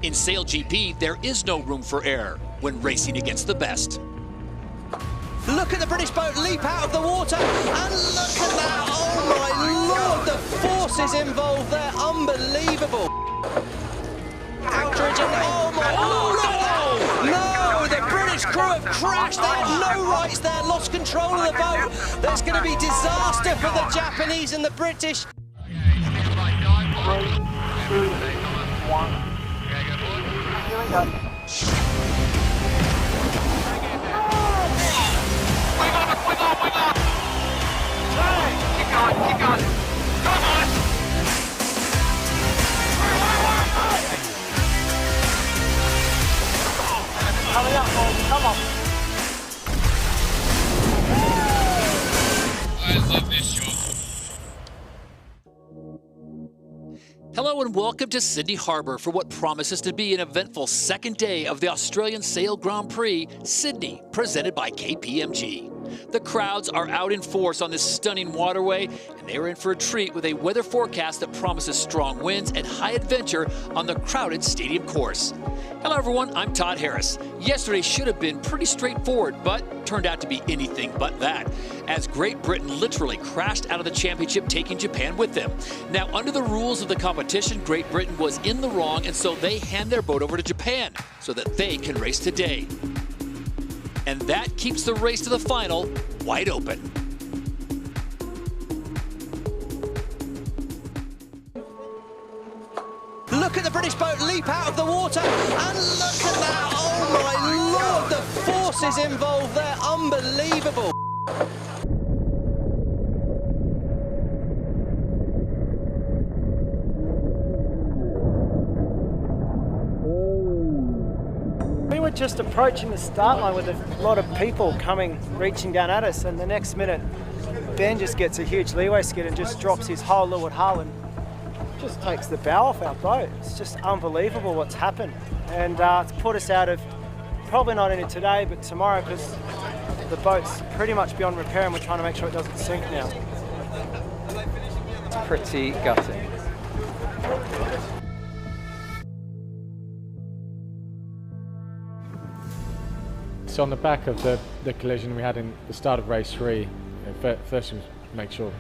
In SailGP, there is no room for error when racing against the best. Look at the British boat leap out of the water, and look at that, oh my lord, the forces involved there, unbelievable. Outrage and oh my, oh no, the British crew have crashed, they had no rights there, lost control of the boat. There's going to be disaster for the Japanese and the British. 3, 2, 1. Here we go. Keep going. Come on! Hurry up, boys. Come on. I love this show. Hello and welcome to Sydney Harbour for what promises to be an eventful second day of the Australian Sail Grand Prix, Sydney, presented by KPMG. The crowds are out in force on this stunning waterway, and they are in for a treat with a weather forecast that promises strong winds and high adventure on the crowded stadium course. Hello everyone, I'm Todd Harris. Yesterday should have been pretty straightforward, but turned out to be anything but that, as Great Britain literally crashed out of the championship, taking Japan with them. Now, under the rules of the competition, Great Britain was in the wrong, and so they hand their boat over to Japan so that they can race today. And that keeps the race to the final wide open. Look at the British boat leap out of the water, and look at that, oh my lord, the forces involved there, unbelievable. We were just approaching the start line with a lot of people reaching down at us, and the next minute Ben just gets a huge leeway skid and just drops his whole leeward hull and just takes the bow off our boat. It's just unbelievable what's happened, and it's put us out of, probably not only today but tomorrow, because the boat's pretty much beyond repair and we're trying to make sure it doesn't sink now. It's pretty gutting. So on the back of the collision we had in the start of race 3, first was make sure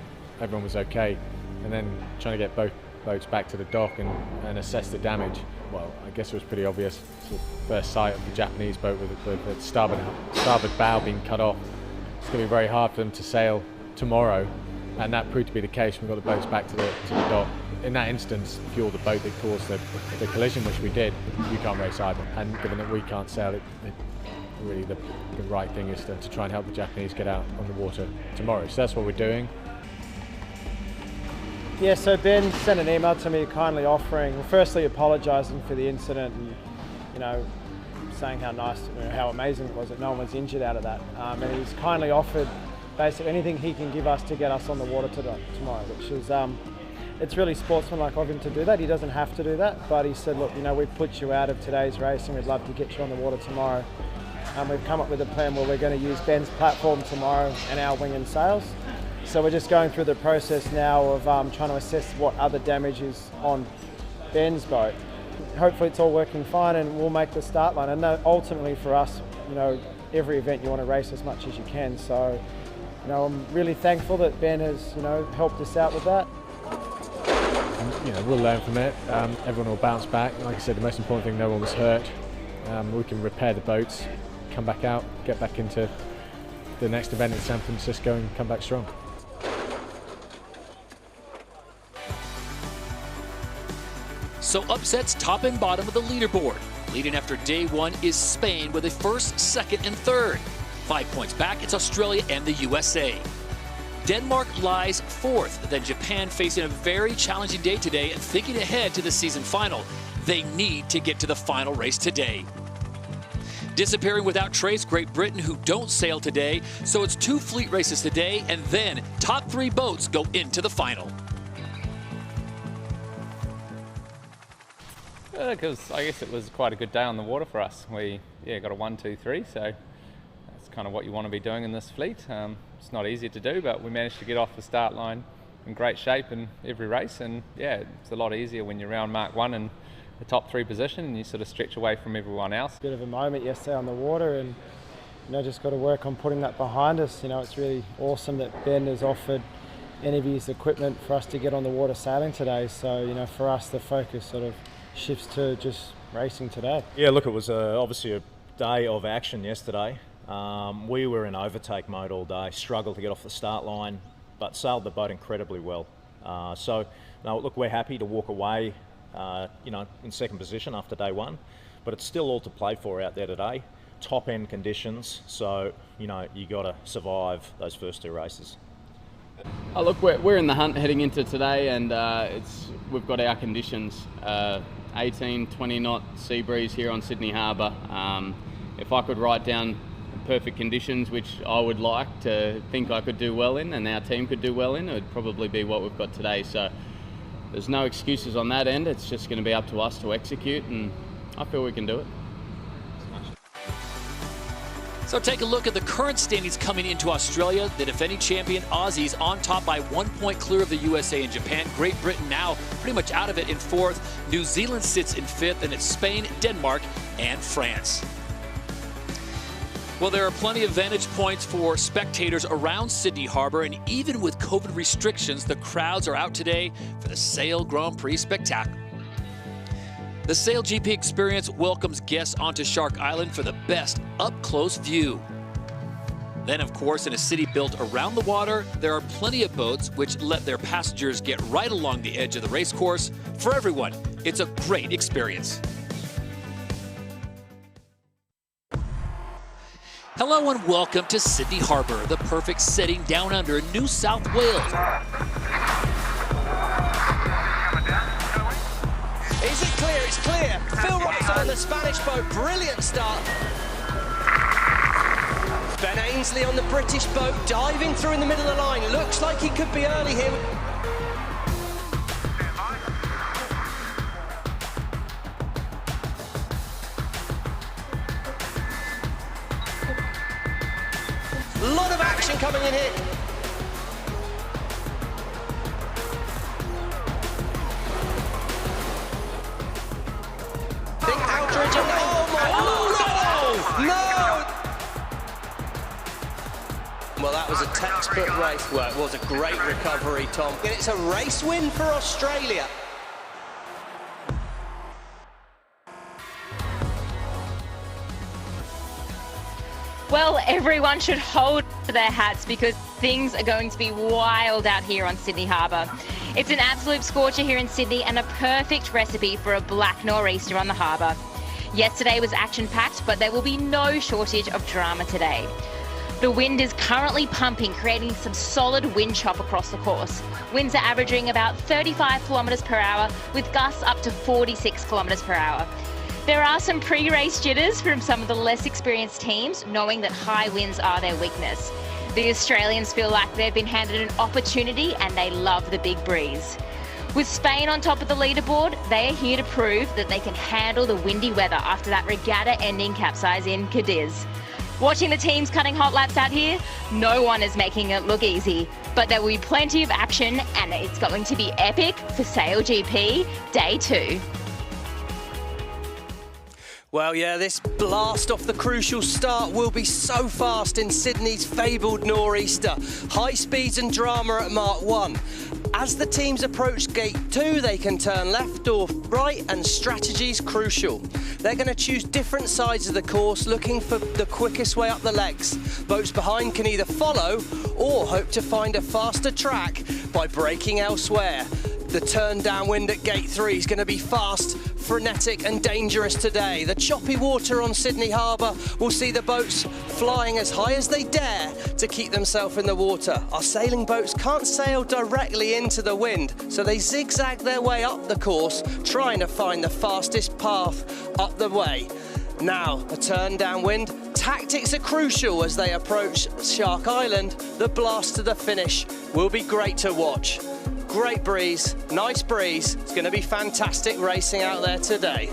everyone was okay, and then trying to get both boats back to the dock and assess the damage. Well, I guess it was pretty obvious. So first sight of the Japanese boat with the starboard bow being cut off. It's going to be very hard for them to sail tomorrow, and that proved to be the case. We got the boats back to the dock. In that instance, if you're the boat that caused the collision, which we did, you can't race either. And given that we can't sail, really the right thing is to try and help the Japanese get out on the water tomorrow. So that's what we're doing. Yeah, so Ben sent an email to me kindly offering, well, firstly apologising for the incident and, saying how nice, how amazing it was that no one was injured out of that. And he's kindly offered basically anything he can give us to get us on the water tomorrow, which is, it's really sportsmanlike of him to do that. He doesn't have to do that, but he said, look, we've put you out of today's race and we'd love to get you on the water tomorrow. We've come up with a plan where we're going to use Ben's platform tomorrow and our wing and sails. So we're just going through the process now of trying to assess what other damage is on Ben's boat. Hopefully it's all working fine and we'll make the start line. And ultimately for us, every event you want to race as much as you can. So, I'm really thankful that Ben has, helped us out with that. And, we'll learn from it. Everyone will bounce back. Like I said, the most important thing, no one was hurt. We can repair the boats, come back out, get back into the next event in San Francisco and come back strong. So upsets top and bottom of the leaderboard. Leading after day 1 is Spain with a first, second, and third. 5 points back, it's Australia and the USA. Denmark lies 4th, then Japan facing a very challenging day today and thinking ahead to the season final. They need to get to the final race today. Disappearing without trace, Great Britain, who don't sail today, so it's 2 fleet races today, and then top 3 boats go into the final. Because I guess it was quite a good day on the water for us. We got a 1, 2, 3, so that's kind of what you want to be doing in this fleet. It's not easy to do, but we managed to get off the start line in great shape in every race, and it's a lot easier when you're around Mark 1 and the top 3 position, and you sort of stretch away from everyone else. Bit of a moment yesterday on the water, and just got to work on putting that behind us. It's really awesome that Ben has offered any of his equipment for us to get on the water sailing today. So for us, the focus sort of shifts to just racing today. Yeah, look, it was obviously a day of action yesterday. We were in overtake mode all day, struggled to get off the start line, but sailed the boat incredibly well. No, look, we're happy to walk away, in second position after day 1, but it's still all to play for out there today. Top end conditions, so you got to survive those first 2 races. Oh, look, we're in the hunt heading into today, and we've got our conditions. 18, 20 knot sea breeze here on Sydney Harbour. If I could write down perfect conditions, which I would like to think I could do well in and our team could do well in, it would probably be what we've got today. So there's no excuses on that end. It's just going to be up to us to execute, and I feel we can do it. So take a look at the current standings coming into Australia. The defending champion Aussies on top by 1 point clear of the USA and Japan. Great Britain now pretty much out of it in 4th. New Zealand sits in 5th, and it's Spain, Denmark, and France. Well, there are plenty of vantage points for spectators around Sydney Harbour, and even with COVID restrictions, the crowds are out today for the Sail Grand Prix spectacle. The SailGP experience welcomes guests onto Shark Island for the best up-close view. Then, of course, in a city built around the water, there are plenty of boats which let their passengers get right along the edge of the race course. For everyone, it's a great experience. Hello and welcome to Sydney Harbour, the perfect setting down under New South Wales. Is it clear? It's clear. Phil Robson on the Spanish boat. Brilliant start. Ben Ainsley on the British boat, diving through in the middle of the line. Looks like he could be early here. A lot of action coming in here. Think Outridge and oh my, no! Well, that was a textbook race work. It was a great recovery, Tom. And it's a race win for Australia. Well, everyone should hold their hats because things are going to be wild out here on Sydney Harbour. It's an absolute scorcher here in Sydney and a perfect recipe for a black nor'easter on the harbour. Yesterday was action-packed, but there will be no shortage of drama today. The wind is currently pumping, creating some solid wind chop across the course. Winds are averaging about 35 kilometres per hour with gusts up to 46 kilometres per hour. There are some pre-race jitters from some of the less experienced teams, knowing that high winds are their weakness. The Australians feel like they've been handed an opportunity and they love the big breeze. With Spain on top of the leaderboard, they are here to prove that they can handle the windy weather after that regatta-ending capsize in Cadiz. Watching the teams cutting hot laps out here, no one is making it look easy, but there will be plenty of action and it's going to be epic for SailGP Day 2. Well, yeah, this blast off the crucial start will be so fast in Sydney's fabled nor'easter. High speeds and drama at Mark 1. As the teams approach gate 2, they can turn left or right, and strategy's crucial. They're going to choose different sides of the course, looking for the quickest way up the legs. Boats behind can either follow or hope to find a faster track by braking elsewhere. The turn downwind at gate 3 is going to be fast, frenetic and dangerous today. The choppy water on Sydney Harbour will see the boats flying as high as they dare to keep themselves in the water. Our sailing boats can't sail directly into the wind, so they zigzag their way up the course, trying to find the fastest path up the way. Now, a turn downwind. Tactics are crucial as they approach Shark Island. The blast to the finish will be great to watch. Great breeze, nice breeze. It's going to be fantastic racing out there today.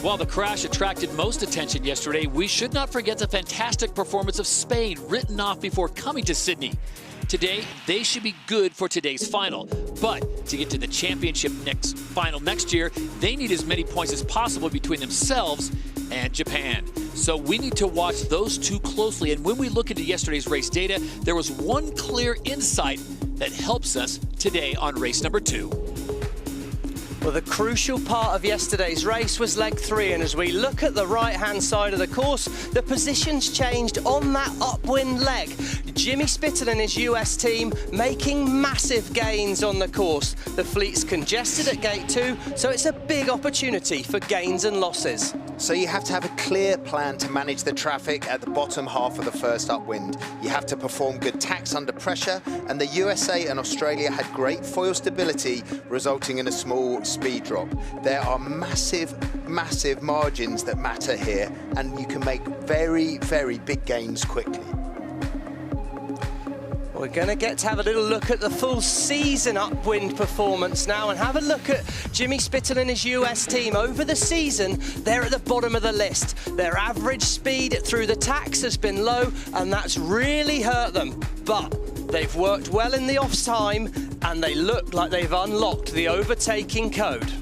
While the crash attracted most attention yesterday, we should not forget the fantastic performance of Spain, written off before coming to Sydney. Today, they should be good for today's final. But to get to the championship final next year, they need as many points as possible between themselves and Japan. So we need to watch those two closely. And when we look into yesterday's race data, there was one clear insight that helps us today on race number 2. Well, the crucial part of yesterday's race was leg 3, and as we look at the right-hand side of the course, the positions changed on that upwind leg. Jimmy Spittle and his US team making massive gains on the course. The fleet's congested at gate 2, so it's a big opportunity for gains and losses. So you have to have a clear plan to manage the traffic at the bottom half of the first upwind. You have to perform good tacks under pressure, and the USA and Australia had great foil stability, resulting in a small speed drop. There are massive margins that matter here, and you can make very big gains quickly. We're going to get to have a little look at the full season upwind performance now and have a look at Jimmy Spittle and his US team. Over the season, they're at the bottom of the list. Their average speed through the tacks has been low, and that's really hurt them. But they've worked well in the off time, and they look like they've unlocked the overtaking code.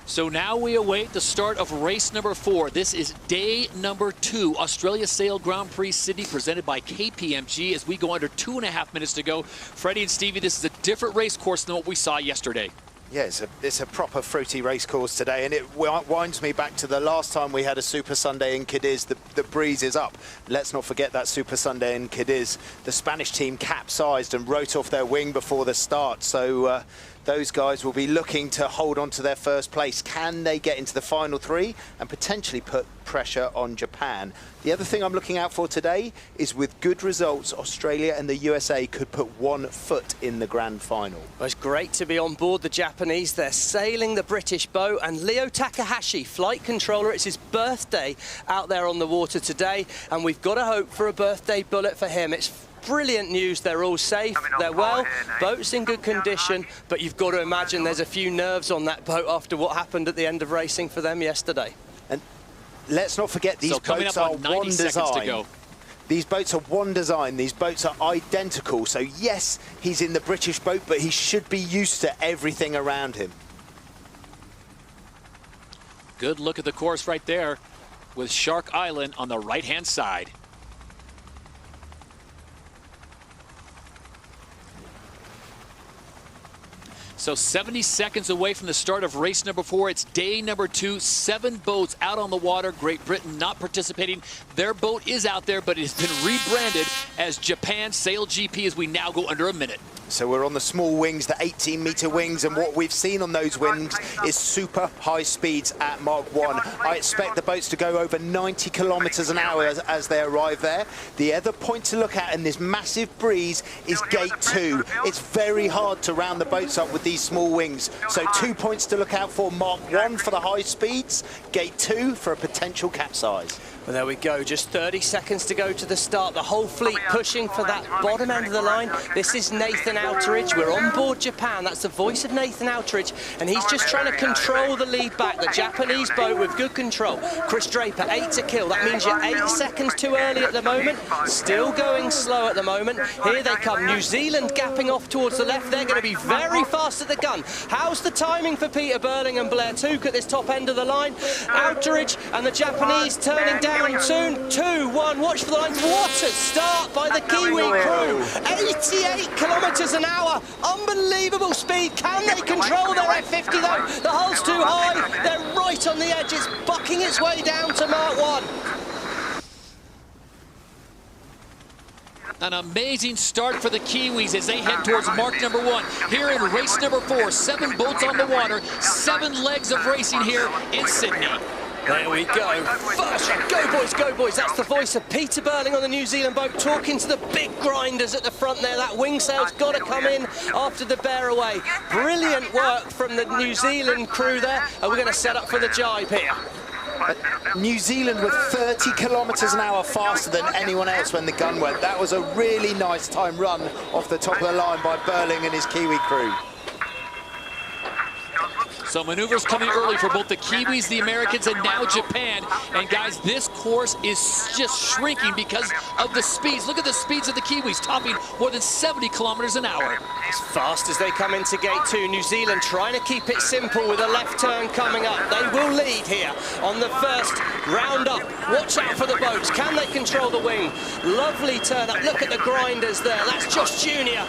So now we await the start of race number 4. This is day number 2, Australia Sail Grand Prix Sydney, presented by KPMG, as we go under 2.5 minutes to go. Freddie and Stevie, this is a different race course than what we saw yesterday. Yeah, it's a proper fruity race course today, and it winds me back to the last time we had a Super Sunday in Cadiz. The breeze is up. Let's not forget that Super Sunday in Cadiz. The Spanish team capsized and wrote off their wing before the start, so those guys will be looking to hold on to their first place. Can they get into the final 3 and potentially put pressure on Japan? The other thing I'm looking out for today is, with good results, Australia and the USA could put one foot in the grand final. Well, it's great to be on board the Japanese. They're sailing the British boat, and Leo Takahashi, flight controller, it's his birthday out there on the water today, and we've got to hope for a birthday bullet for him. It's brilliant news. They're all safe, they're well, boat's in good condition, but you've got to imagine there's a few nerves on that boat after what happened at the end of racing for them yesterday. And let's not forget, these boats are one design. These boats are one design. These boats are identical. So yes, he's in the British boat, but he should be used to everything around him. Good look at the course right there with Shark Island on the right-hand side. So 70 seconds away from the start of race number 4. It's day number 2. 7 boats out on the water. Great Britain not participating. Their boat is out there, but it has been rebranded as Japan SailGP as we now go under a minute. So we're on the small wings, the 18-meter wings, and what we've seen on those wings is super high speeds at Mach 1. I expect the boats to go over 90 kilometers an hour as they arrive there. The other point to look at in this massive breeze is gate 2. It's very hard to round the boats up with these small wings. So 2 points to look out for: Mach 1 for the high speeds, gate 2 for a potential capsize. Well, there we go, just 30 seconds to go to the start. The whole fleet pushing for that bottom end of the line. This is Nathan Outeridge. We're on board Japan. That's the voice of Nathan Outeridge, and he's just trying to control the lead back. The Japanese boat with good control. Chris Draper, 8 to kill. That means you're 8 seconds too early at the moment. Still going slow at the moment. Here they come. New Zealand gapping off towards the left. They're going to be very fast at the gun. How's the timing for Peter Burling and Blair Tuke at this top end of the line? Outeridge and the Japanese turning down soon. 2-1. Watch for the lines. What a start by the Kiwi crew. 88 kilometers an hour. Unbelievable speed. Can they control their F50 though? The hull's too high. They're right on the edge. It's bucking its way down to Mach 1. An amazing start for the Kiwis as they head towards mark number 1. Here in race number 4, 7 boats on the water, 7 legs of racing here in Sydney. There we go. First, go boys. That's the voice of Peter Burling on the New Zealand boat, talking to the big grinders at the front there. That wing sail's got to come in after the bear away. Brilliant work from the New Zealand crew there. And we're going to set up for the jibe here. New Zealand were 30 kilometres an hour faster than anyone else when the gun went. That was a really nice time run off the top of the line by Burling and his Kiwi crew. So maneuvers coming early for both the Kiwis, the Americans, and now Japan. And guys, this course is just shrinking because of the speeds. Look at the speeds of the Kiwis, topping more than 70 kilometers an hour. As fast as they come into gate 2, New Zealand trying to keep it simple with a left turn coming up. They will lead here on the first round up. Watch out for the boats. Can they control the wing? Lovely turn up. Look at the grinders there. That's Josh Jr.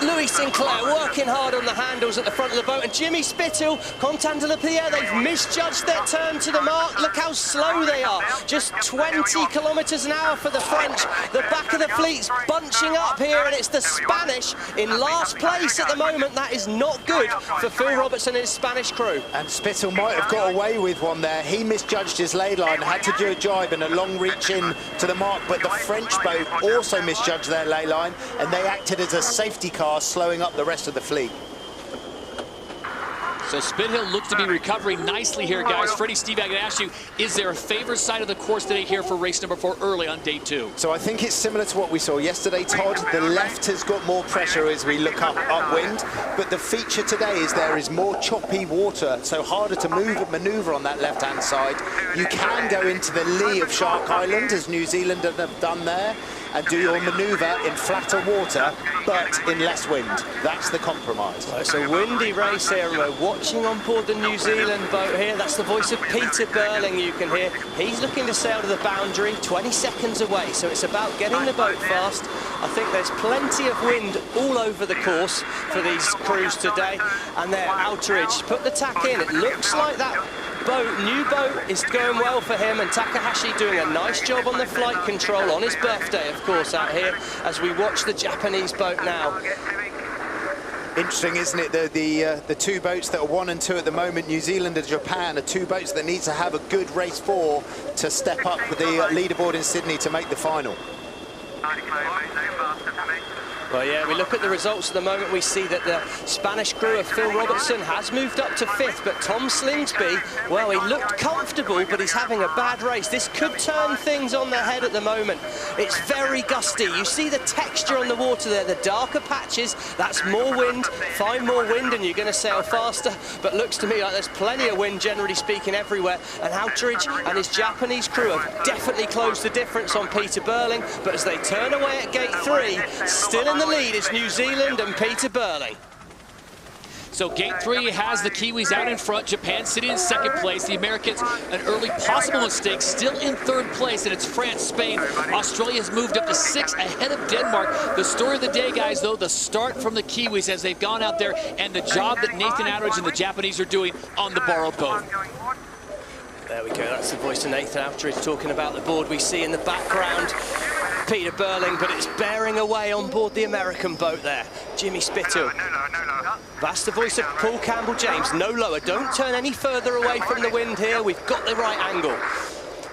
Louis Sinclair working hard on the handles at the front of the boat, and Jimmy Spittle, Contant-de-la-Pierre, they've misjudged their turn to the mark. Look how slow they are. Just 20 kilometres an hour for the French. The back of the fleet's bunching up here, and it's the Spanish in last place at the moment. That is not good for Phil Robertson and his Spanish crew. And Spittle might have got away with one there. He misjudged his lay line, had to do a jibe and a long reach in to the mark, but the French boat also misjudged their lay line, and they acted as a safety car, slowing up the rest of the fleet. So Spithill looks to be recovering nicely here, guys. Freddie, Steve, I can ask you, is there a favorite side of the course today here for race number 4 early on day 2? So I think it's similar to what we saw yesterday, Todd. The left has got more pressure as we look upwind, but the feature today is there is more choppy water, so harder to manoeuvre on that left-hand side. You can go into the lee of Shark Island, as New Zealand have done there, and do your manoeuvre in flatter water, but in less wind. That's the compromise. Well, it's a windy race here, and we're watching on board the New Zealand boat here. That's the voice of Peter Burling you can hear. He's looking to sail to the boundary, 20 seconds away, so it's about getting the boat fast. I think there's plenty of wind all over the course for these crews today. And there, Outeridge put the tack in. It looks like that new boat is going well for him, and Takahashi doing a nice job on the flight control on his birthday, of course, out here as we watch the Japanese boat now. Interesting, isn't it? The two boats that are 1 and 2 at the moment, New Zealand and Japan, are two boats that need to have a good race 4 to step up the leaderboard in Sydney to make the final. Well, yeah, we look at the results at the moment, we see that the Spanish crew of Phil Robertson has moved up to 5th, but Tom Slingsby, well, he looked comfortable, but he's having a bad race. This could turn things on their head at the moment. It's very gusty. You see the texture on the water there, the darker patches, that's more wind. Find more wind and you're going to sail faster, but looks to me like there's plenty of wind, generally speaking, everywhere. And Outeridge and his Japanese crew have definitely closed the difference on Peter Burling, but as they turn away at gate 3, still in the lead is New Zealand and Peter Burling. So gate 3 has the Kiwis out in front, Japan sitting in 2nd place, the Americans an early possible mistake, still in 3rd place, and it's France, Spain. Australia has moved up to 6 ahead of Denmark. The story of the day, guys, though, the start from the Kiwis as they've gone out there and the job that Nathan Outeridge and the Japanese are doing on the borrowed boat. There we go, that's the voice of Nathan Outeridge talking about the board we see in the background. Peter Burling, but it's bearing away on board the American boat there. Jimmy Spittle. That's the voice of Paul Campbell-James. No lower, don't turn any further away from the wind here. We've got the right angle.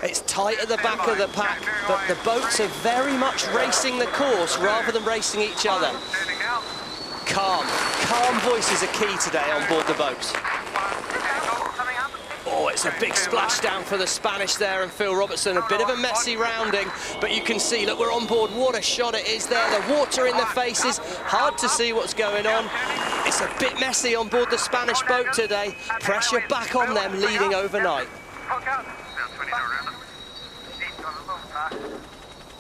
It's tight at the back of the pack, but the boats are very much racing the course rather than racing each other. Calm voice is a key today on board the boats. Oh, it's a big splashdown for the Spanish there, and Phil Robertson, a bit of a messy rounding, but you can see, look, we're on board, what a shot it is there, the water in the faces, hard to see what's going on. It's a bit messy on board the Spanish boat today, pressure back on them leading overnight.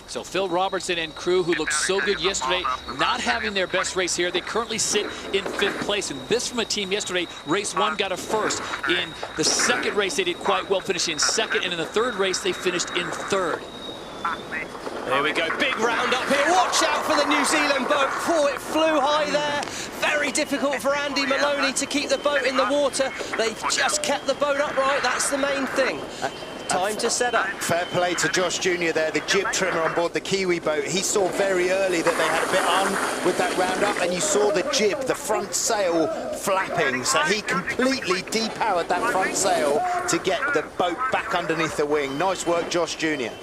So Phil Robertson and crew, who looked so good yesterday, not having their best race here. They currently sit in 5th place, and this from a team yesterday, race 1 got a 1st. In the 2nd race, they did quite well, finishing in 2nd, and in the 3rd race, they finished in 3rd. There we go, big round up here. Watch out for the New Zealand boat. Oh, it flew high there. Very difficult for Andy Maloney to keep the boat in the water. They've just kept the boat upright, that's the main thing. Time to set up. Fair play to Josh Jr. there, the jib trimmer on board the Kiwi boat. He saw very early that they had a bit on with that roundup, and you saw the jib, the front sail flapping. So he completely depowered that front sail to get the boat back underneath the wing. Nice work, Josh Jr.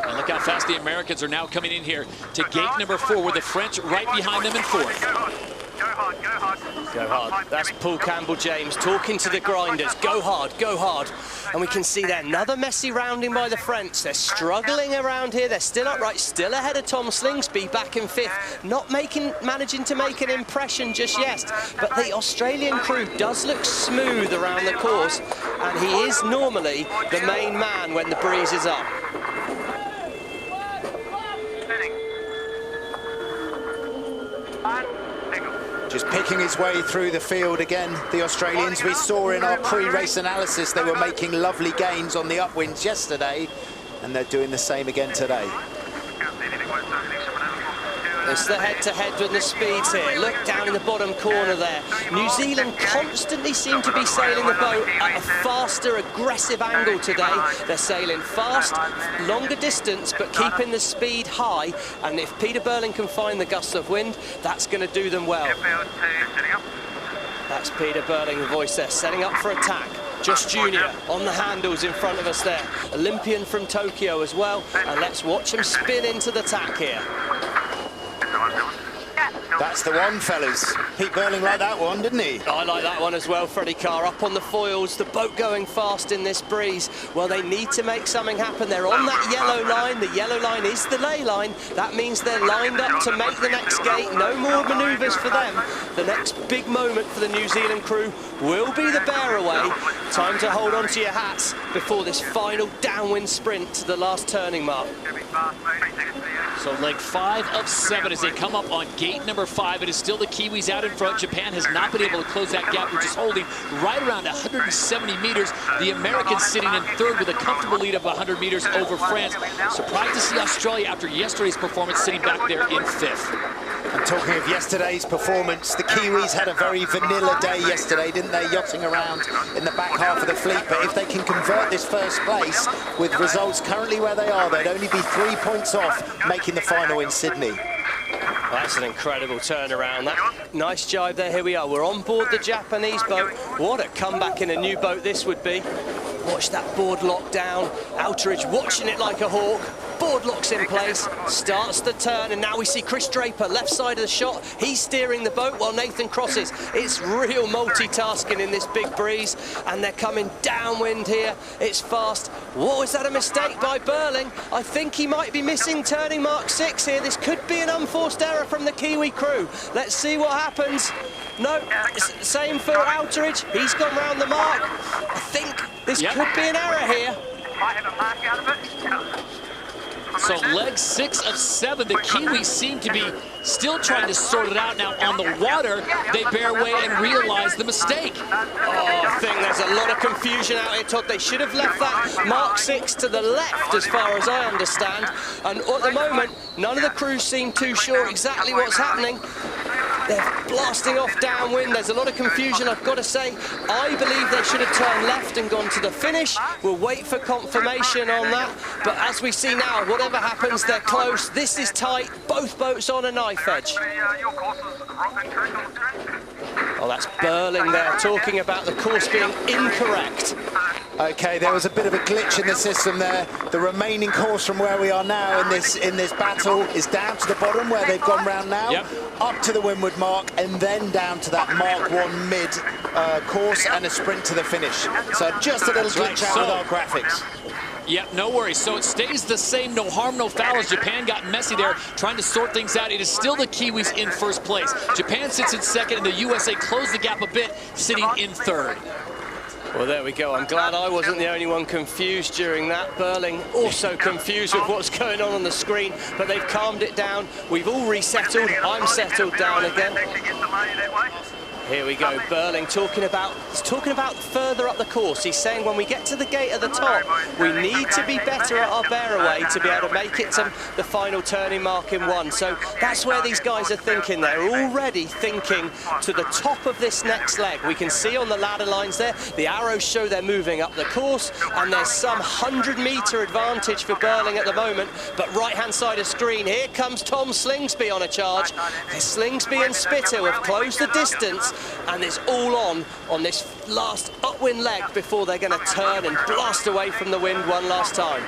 And look how fast the Americans are now coming in here to gate number 4, with the French right behind them in 4th. Go hard. That's Paul Campbell-James talking to the grinders. Go hard, go hard. And we can see there another messy rounding by the French. They're struggling around here. They're still upright, still ahead of Tom Slingsby back in fifth. Not managing to make an impression just yet. But the Australian crew does look smooth around the course. And he is normally the main man when the breeze is up. Just picking his way through the field again, the Australians. We saw in our pre-race analysis they were making lovely gains on the upwinds yesterday, and they're doing the same again today. It's the head-to-head with the speeds here. Look down in the bottom corner there. New Zealand constantly seem to be sailing the boat at a faster, aggressive angle today. They're sailing fast, longer distance, but keeping the speed high. And if Peter Burling can find the gusts of wind, that's going to do them well. That's Peter Burling, the voice there, setting up for attack. Josh Jr. on the handles in front of us there. Olympian from Tokyo as well. And let's watch him spin into the tack here. That's the one, fellas. Pete Burling liked that one, didn't he? I like that one as well, Freddie Carr. Up on the foils, the boat going fast in this breeze. Well, they need to make something happen. They're on that yellow line. The yellow line is the lay line. That means they're lined up to make the next gate. No more manoeuvres for them. The next big moment for the New Zealand crew will be the bear away. Time to hold on to your hats before this final downwind sprint to the last turning mark. So leg 5 of 7 as they come up on gate number 5. It is still the Kiwis out in front. Japan has not been able to close that gap, which is holding right around 170 meters. The Americans sitting in third with a comfortable lead of 100 meters over France. Surprised to see Australia after yesterday's performance sitting back there in 5th. And talking of yesterday's performance, the Kiwis had a very vanilla day yesterday, didn't they? Yachting around in the back half of the fleet. But if they can convert this first place with results currently where they are, they'd only be 3 points off making the final in Sydney. Well, that's an incredible turnaround. That nice jibe there. Here we are. We're on board the Japanese boat. What a comeback in a new boat this would be. Watch that board lock down. Outeridge watching it like a hawk. Board locks in place, starts the turn, and now we see Chris Draper, left side of the shot. He's steering the boat while Nathan crosses. It's real multitasking in this big breeze, and they're coming downwind here. It's fast. Whoa, is that a mistake by Burling? I think he might be missing turning mark 6 here. This could be an unforced error from the Kiwi crew. Let's see what happens. No, same for Outeridge. He's gone round the mark. I think this could be an error here. So leg 6 of 7, the Kiwis seem to be still trying to sort it out. Now on the water, they bear away and realize the mistake. Oh, I think there's a lot of confusion out here, Todd. They should have left that mark 6 to the left, as far as I understand. And at the moment, none of the crews seem too sure exactly what's happening. They're blasting off downwind. There's a lot of confusion, I've got to say. I believe they should have turned left and gone to the finish. We'll wait for confirmation on that. But as we see now, whatever happens, they're close. This is tight. Both boats on a knife edge. Oh, that's Burling there talking about the course being incorrect. Okay, there was a bit of a glitch in the system there. The remaining course from where we are now in this battle is down to the bottom where they've gone round now, up to the windward mark, and then down to that Mark 1 mid course and a sprint to the finish. So just a little glitch out with our graphics. Yep, no worries. So it stays the same, no harm, no foul, as Japan got messy there, trying to sort things out. It is still the Kiwis in first place. Japan sits in second, and the USA closed the gap a bit, sitting in third. Well, there we go. I'm glad I wasn't the only one confused during that. Burling also confused with what's going on the screen, but they've calmed it down. We've all resettled. I'm settled down again. Here we go, Burling talking about further up the course. He's saying when we get to the gate at the top, we need to be better at our bear away to be able to make it to the final turning mark in 1. So that's where these guys are thinking. They're already thinking to the top of this next leg. We can see on the ladder lines there, the arrows show they're moving up the course, and there's some 100-meter advantage for Burling at the moment. But right-hand side of screen, here comes Tom Slingsby on a charge. Slingsby and Spithill have closed the distance, and it's all on this last upwind leg before they're going to turn and blast away from the wind one last time.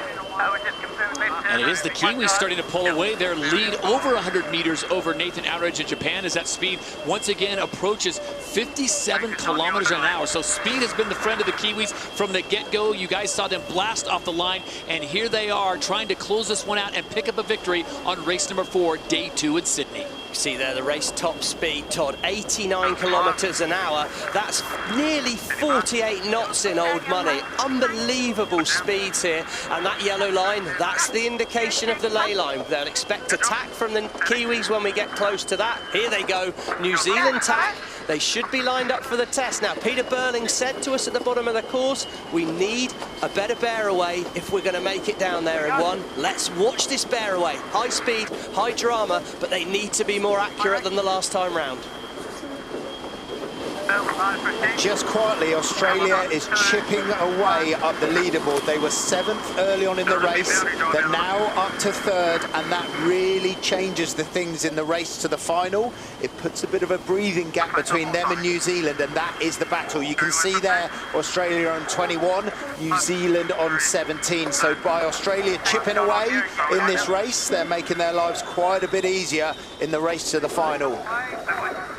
And it is the Kiwis starting to pull away their lead over 100 meters over Nathan Outridge in Japan as that speed once again approaches 57 kilometers an hour. So speed has been the friend of the Kiwis from the get-go. You guys saw them blast off the line, and here they are trying to close this one out and pick up a victory on race number 4, day 2 in Sydney. See there the race top speed, Todd, 89 kilometers an hour. That's nearly 48 knots in old money. Unbelievable speeds here. And that yellow line, that's the indication of the ley line. They'll expect attack from the Kiwis when we get close to that. Here they go, New Zealand tack. They should be lined up for the test. Now, Peter Burling said to us at the bottom of the course, we need a better bear away if we're going to make it down there in one. Let's watch this bear away. High speed, high drama, but they need to be more accurate than the last time round. Just quietly, Australia is chipping away up the leaderboard. They were 7th early on in the race. They're now up to 3rd, and that really changes the things in the race to the final. It puts a bit of a breathing gap between them and New Zealand, and that is the battle. You can see there, Australia on 21, New Zealand on 17. So by Australia chipping away in this race, they're making their lives quite a bit easier in the race to the final.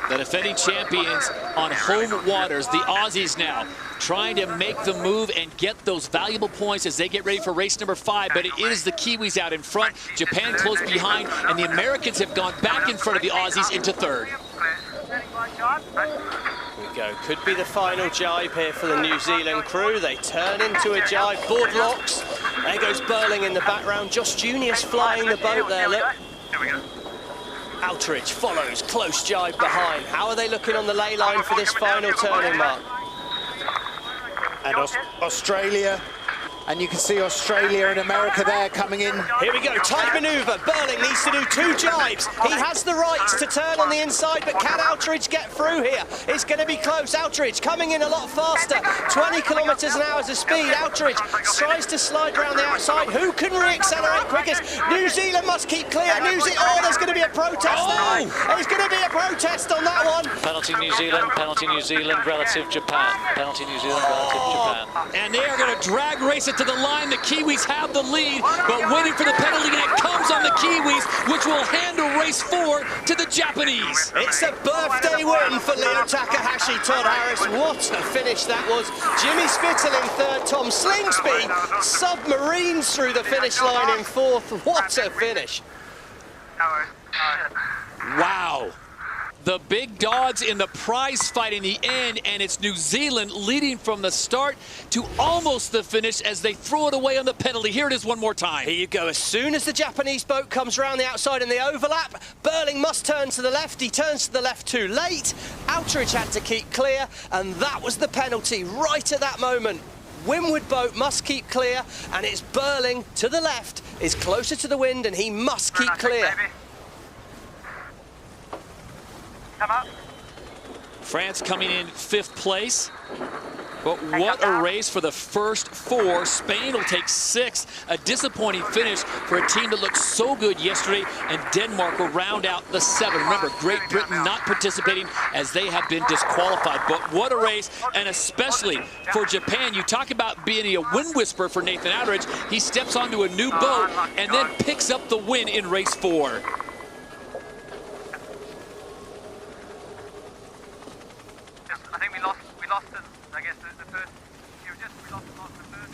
The defending champions on home waters, the Aussies now, trying to make the move and get those valuable points as they get ready for race number 5, but it is the Kiwis out in front, Japan close behind, and the Americans have gone back in front of the Aussies into 3rd. Here we go, could be the final jibe here for the New Zealand crew. They turn into a jibe, board locks. There goes Burling in the background, Josh Junior's flying the boat there, look. Outridge follows, close jibe behind. How are they looking on the ley line for this final turning, Mark? And Australia, and you can see Australia and America there coming in. Here we go, tight manoeuvre. Burling needs to do 2 jibes. He has the rights to turn on the inside, but can Outridge get through here? It's going to be close. Outridge coming in a lot faster. 20 kilometers an hour of speed. Outridge tries to slide around the outside. Who can re-accelerate quickest? New Zealand must keep clear. New Zealand, oh, there's going to be a protest there. There's going to be a protest on that one. Penalty New Zealand relative Japan. Penalty New Zealand relative Japan. And they are going to drag race it to the line. The Kiwis have the lead, but waiting for the penalty, and it comes on the Kiwis, which will handle race 4 to the Japanese. It's a birthday win for Leo Takahashi, Todd Harris. What a finish that was. Jimmy Spittle in 3rd, Tom Slingsby submarines through the finish line in 4th. What a finish. Wow. The big dogs in the prize fight in the end, and it's New Zealand leading from the start to almost the finish as they throw it away on the penalty. Here it is one more time. Here you go. As soon as the Japanese boat comes around the outside in the overlap, Burling must turn to the left. He turns to the left too late. Outridge had to keep clear, and that was the penalty right at that moment. Windward boat must keep clear, and it's Burling to the left, is closer to the wind, and he must keep clear. Come up. France coming in 5th place. But what a race for the first 4. Spain will take 6th. A disappointing finish for a team that looked so good yesterday, and Denmark will round out the 7. Remember, Great Britain not participating as they have been disqualified. But what a race, and especially for Japan. You talk about being a wind whisperer for Nathan Outridge. He steps onto a new boat and then picks up the win in race 4. I think we lost it, I guess, the first, we lost the first.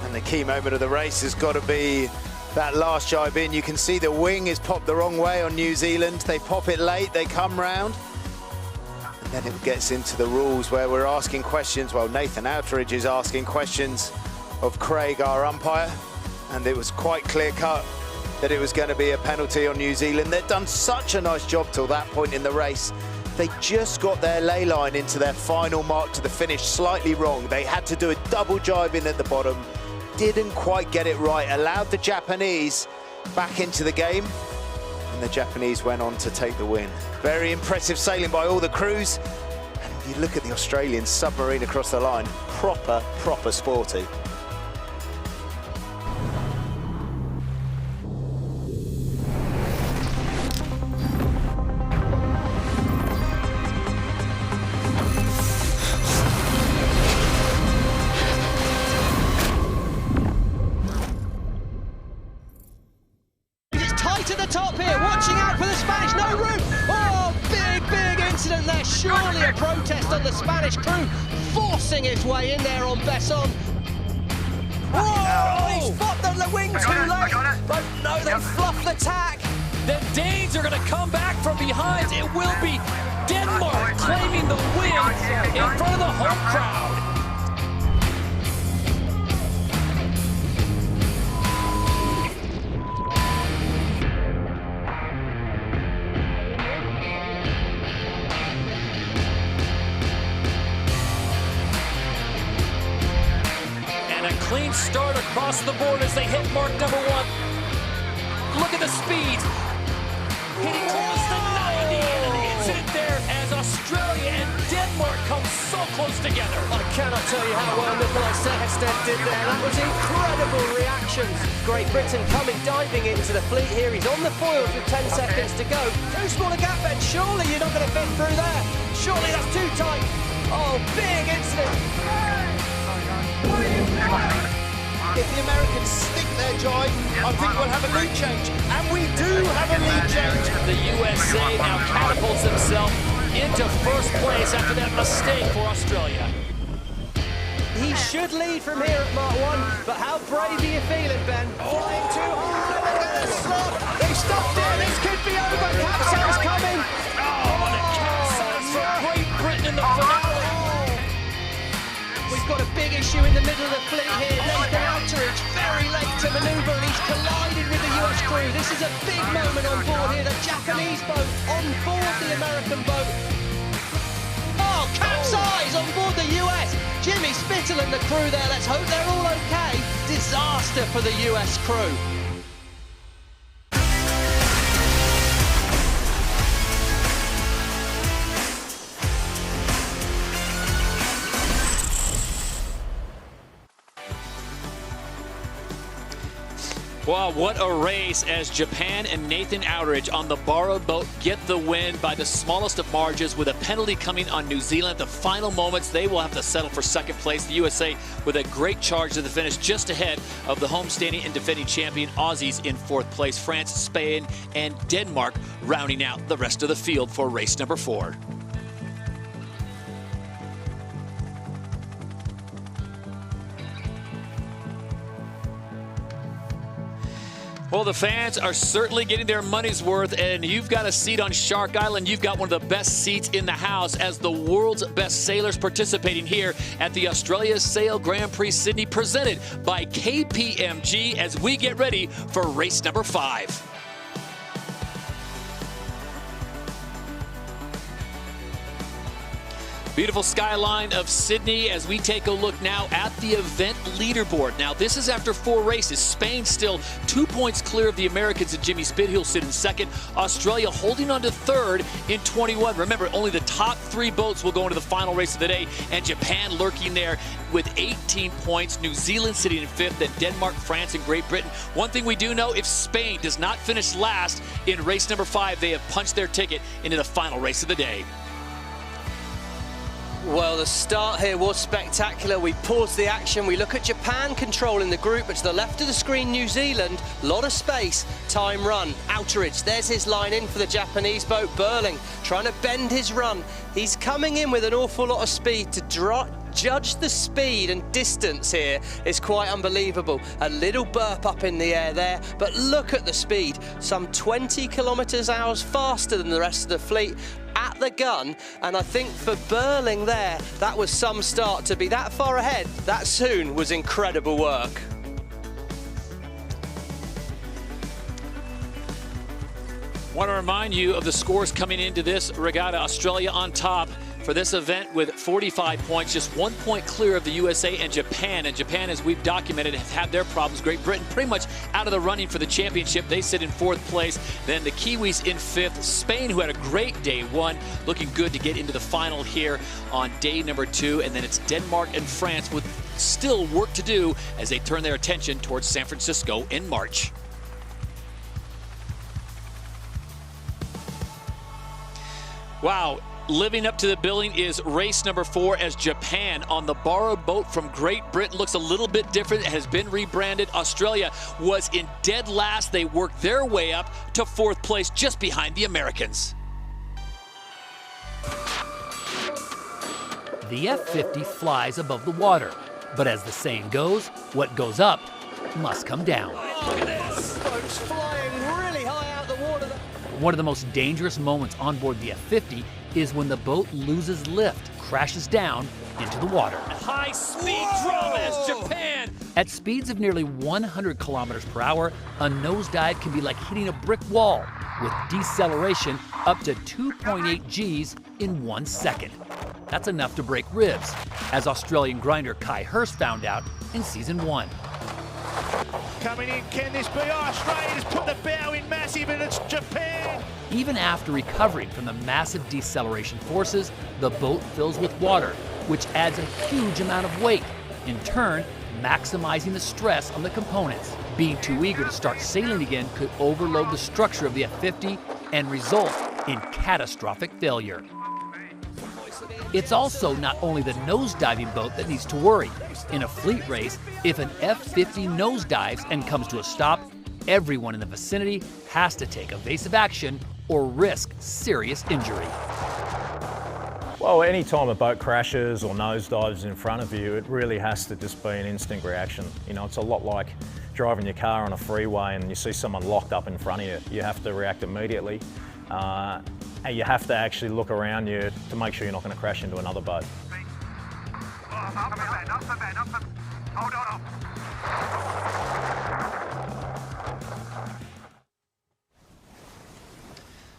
And the key moment of the race has got to be that last jibe in. You can see the wing is popped the wrong way on New Zealand. They pop it late, they come round. And then it gets into the rules where we're asking questions. Well, Nathan Outridge is asking questions of Craig, our umpire. And it was quite clear-cut that it was going to be a penalty on New Zealand. They'd done such a nice job till that point in the race. They just got their ley line into their final mark to the finish slightly wrong. They had to do a double jibe in at the bottom. Didn't quite get it right. Allowed the Japanese back into the game. And the Japanese went on to take the win. Very impressive sailing by all the crews. And you look at the Australian submarine across the line. Proper sporty. surely a protest on the Spanish crew, forcing his way in there on Besson. Whoa! He spotted the wing too late, but no, they fluffed the tack. The Danes are going to come back from behind. It will be Denmark claiming the win in front of the home crowd. Clean start across the board as they hit mark number 1. Look at the speed. Hitting close to 90, and an incident there as Australia and Denmark come so close together. I cannot tell you how well Nikolai Sehested did there. That was incredible reactions. Great Britain coming diving into the fleet here. He's on the foils with 10 seconds to go. Too small a gap, Ben. Surely you're not going to fit through there. Surely that's too tight. Oh, big incident. If the Americans stick their jibe, I think we'll have a lead change. And we do have a lead change. The USA now catapults themselves into first place after that mistake for Australia. He should lead from here at Mark 1, but how brave are you feeling, Ben? Flying too hard. They stopped it. This could be over. Capsize coming. Oh, and a capsize for Great Britain in the finale. We've got a big issue in the middle of the fleet here. Nathan Outteridge, very late to manoeuvre, and he's collided with the US crew. This is a big moment on board here. The Japanese boat on board the American boat. Oh, capsize on board the US. Jimmy Spittle and the crew there. Let's hope they're all okay. Disaster for the US crew. Wow, what a race as Japan and Nathan Outteridge on the borrowed boat get the win by the smallest of margins with a penalty coming on New Zealand. At the final moments, they will have to settle for second place. The USA with a great charge to the finish just ahead of the homestanding and defending champion Aussies in fourth place. France, Spain, and Denmark rounding out the rest of the field for race number 4. Well, the fans are certainly getting their money's worth, and you've got a seat on Shark Island. You've got one of the best seats in the house as the world's best sailors participating here at the Australia Sail Grand Prix Sydney, presented by KPMG as we get ready for race number 5. Beautiful skyline of Sydney as we take a look now at the event leaderboard. Now, this is after 4 races. Spain still 2 points clear of the Americans, and Jimmy Spithill sit in second. Australia holding on to third in 21. Remember, only the top 3 boats will go into the final race of the day, and Japan lurking there with 18 points. New Zealand sitting in 5th, then Denmark, France, and Great Britain. One thing we do know, if Spain does not finish last in race number 5, they have punched their ticket into the final race of the day. Well, the start here was spectacular. We pause the action. We look at Japan controlling the group, but to the left of the screen, New Zealand, lot of space, time run. Outteridge, there's his line in for the Japanese boat. Burling trying to bend his run. He's coming in with an awful lot of speed to judge the speed and distance here is quite unbelievable. A little burp up in the air there, but look at the speed. Some 20 kilometers an hour faster than the rest of the fleet at the gun, and I think for Burling there, that was some start. To be that far ahead that soon was incredible work. Want to remind you of the scores coming into this regatta. Australia on top for this event with 45 points, just 1 point clear of the USA and Japan. And Japan, as we've documented, have had their problems. Great Britain pretty much out of the running for the championship. They sit in 4th place. Then the Kiwis in 5th. Spain, who had a great day 1, looking good to get into the final here on day number 2. And then it's Denmark and France with still work to do as they turn their attention towards San Francisco in March. Wow. Living up to the billing is race number 4 as Japan on the borrowed boat from Great Britain looks a little bit different. It has been rebranded. Australia was in dead last. They worked their way up to 4th place just behind the Americans. the F-50 flies above the water. But as the saying goes, what goes up must come down. Look at this, folks, flying really high out the water. One of the most dangerous moments on board the F-50 is when the boat loses lift, crashes down into the water. High-speed drama as Japan. At speeds of nearly 100 kilometers per hour, a nosedive can be like hitting a brick wall, with deceleration up to 2.8 Gs in 1 second. That's enough to break ribs, as Australian grinder Kai Hurst found out in season 1. Coming in, can this be? Oh, Australia's put the bow in massive and it's Japan. Even after recovering from the massive deceleration forces, the boat fills with water, which adds a huge amount of weight, in turn maximizing the stress on the components. Being too eager to start sailing again could overload the structure of the F-50 and result in catastrophic failure. It's also not only the nosediving boat that needs to worry. In a fleet race, if an F-50 nosedives and comes to a stop, everyone in the vicinity has to take evasive action or risk serious injury. Well, any time a boat crashes or nosedives in front of you, it really has to just be an instant reaction. You know, it's a lot like driving your car on a freeway and you see someone locked up in front of you. You have to react immediately. And you have to actually look around you to make sure you're not going to crash into another boat. Hold on.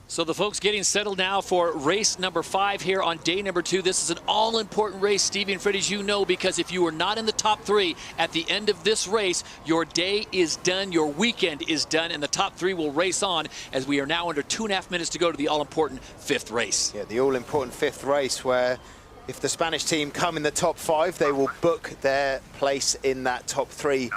So the folks getting settled now for race number 5 here on day number 2. This is an all-important race, Stevie and Freddie, as you know, because if you are not in the top 3 at the end of this race, your day is done, your weekend is done, and the top 3 will race on as we are now under 2.5 minutes to go to the all-important 5th race. Yeah, the all-important 5th race where if the Spanish team come in the top 5, they will book their place in that top 3.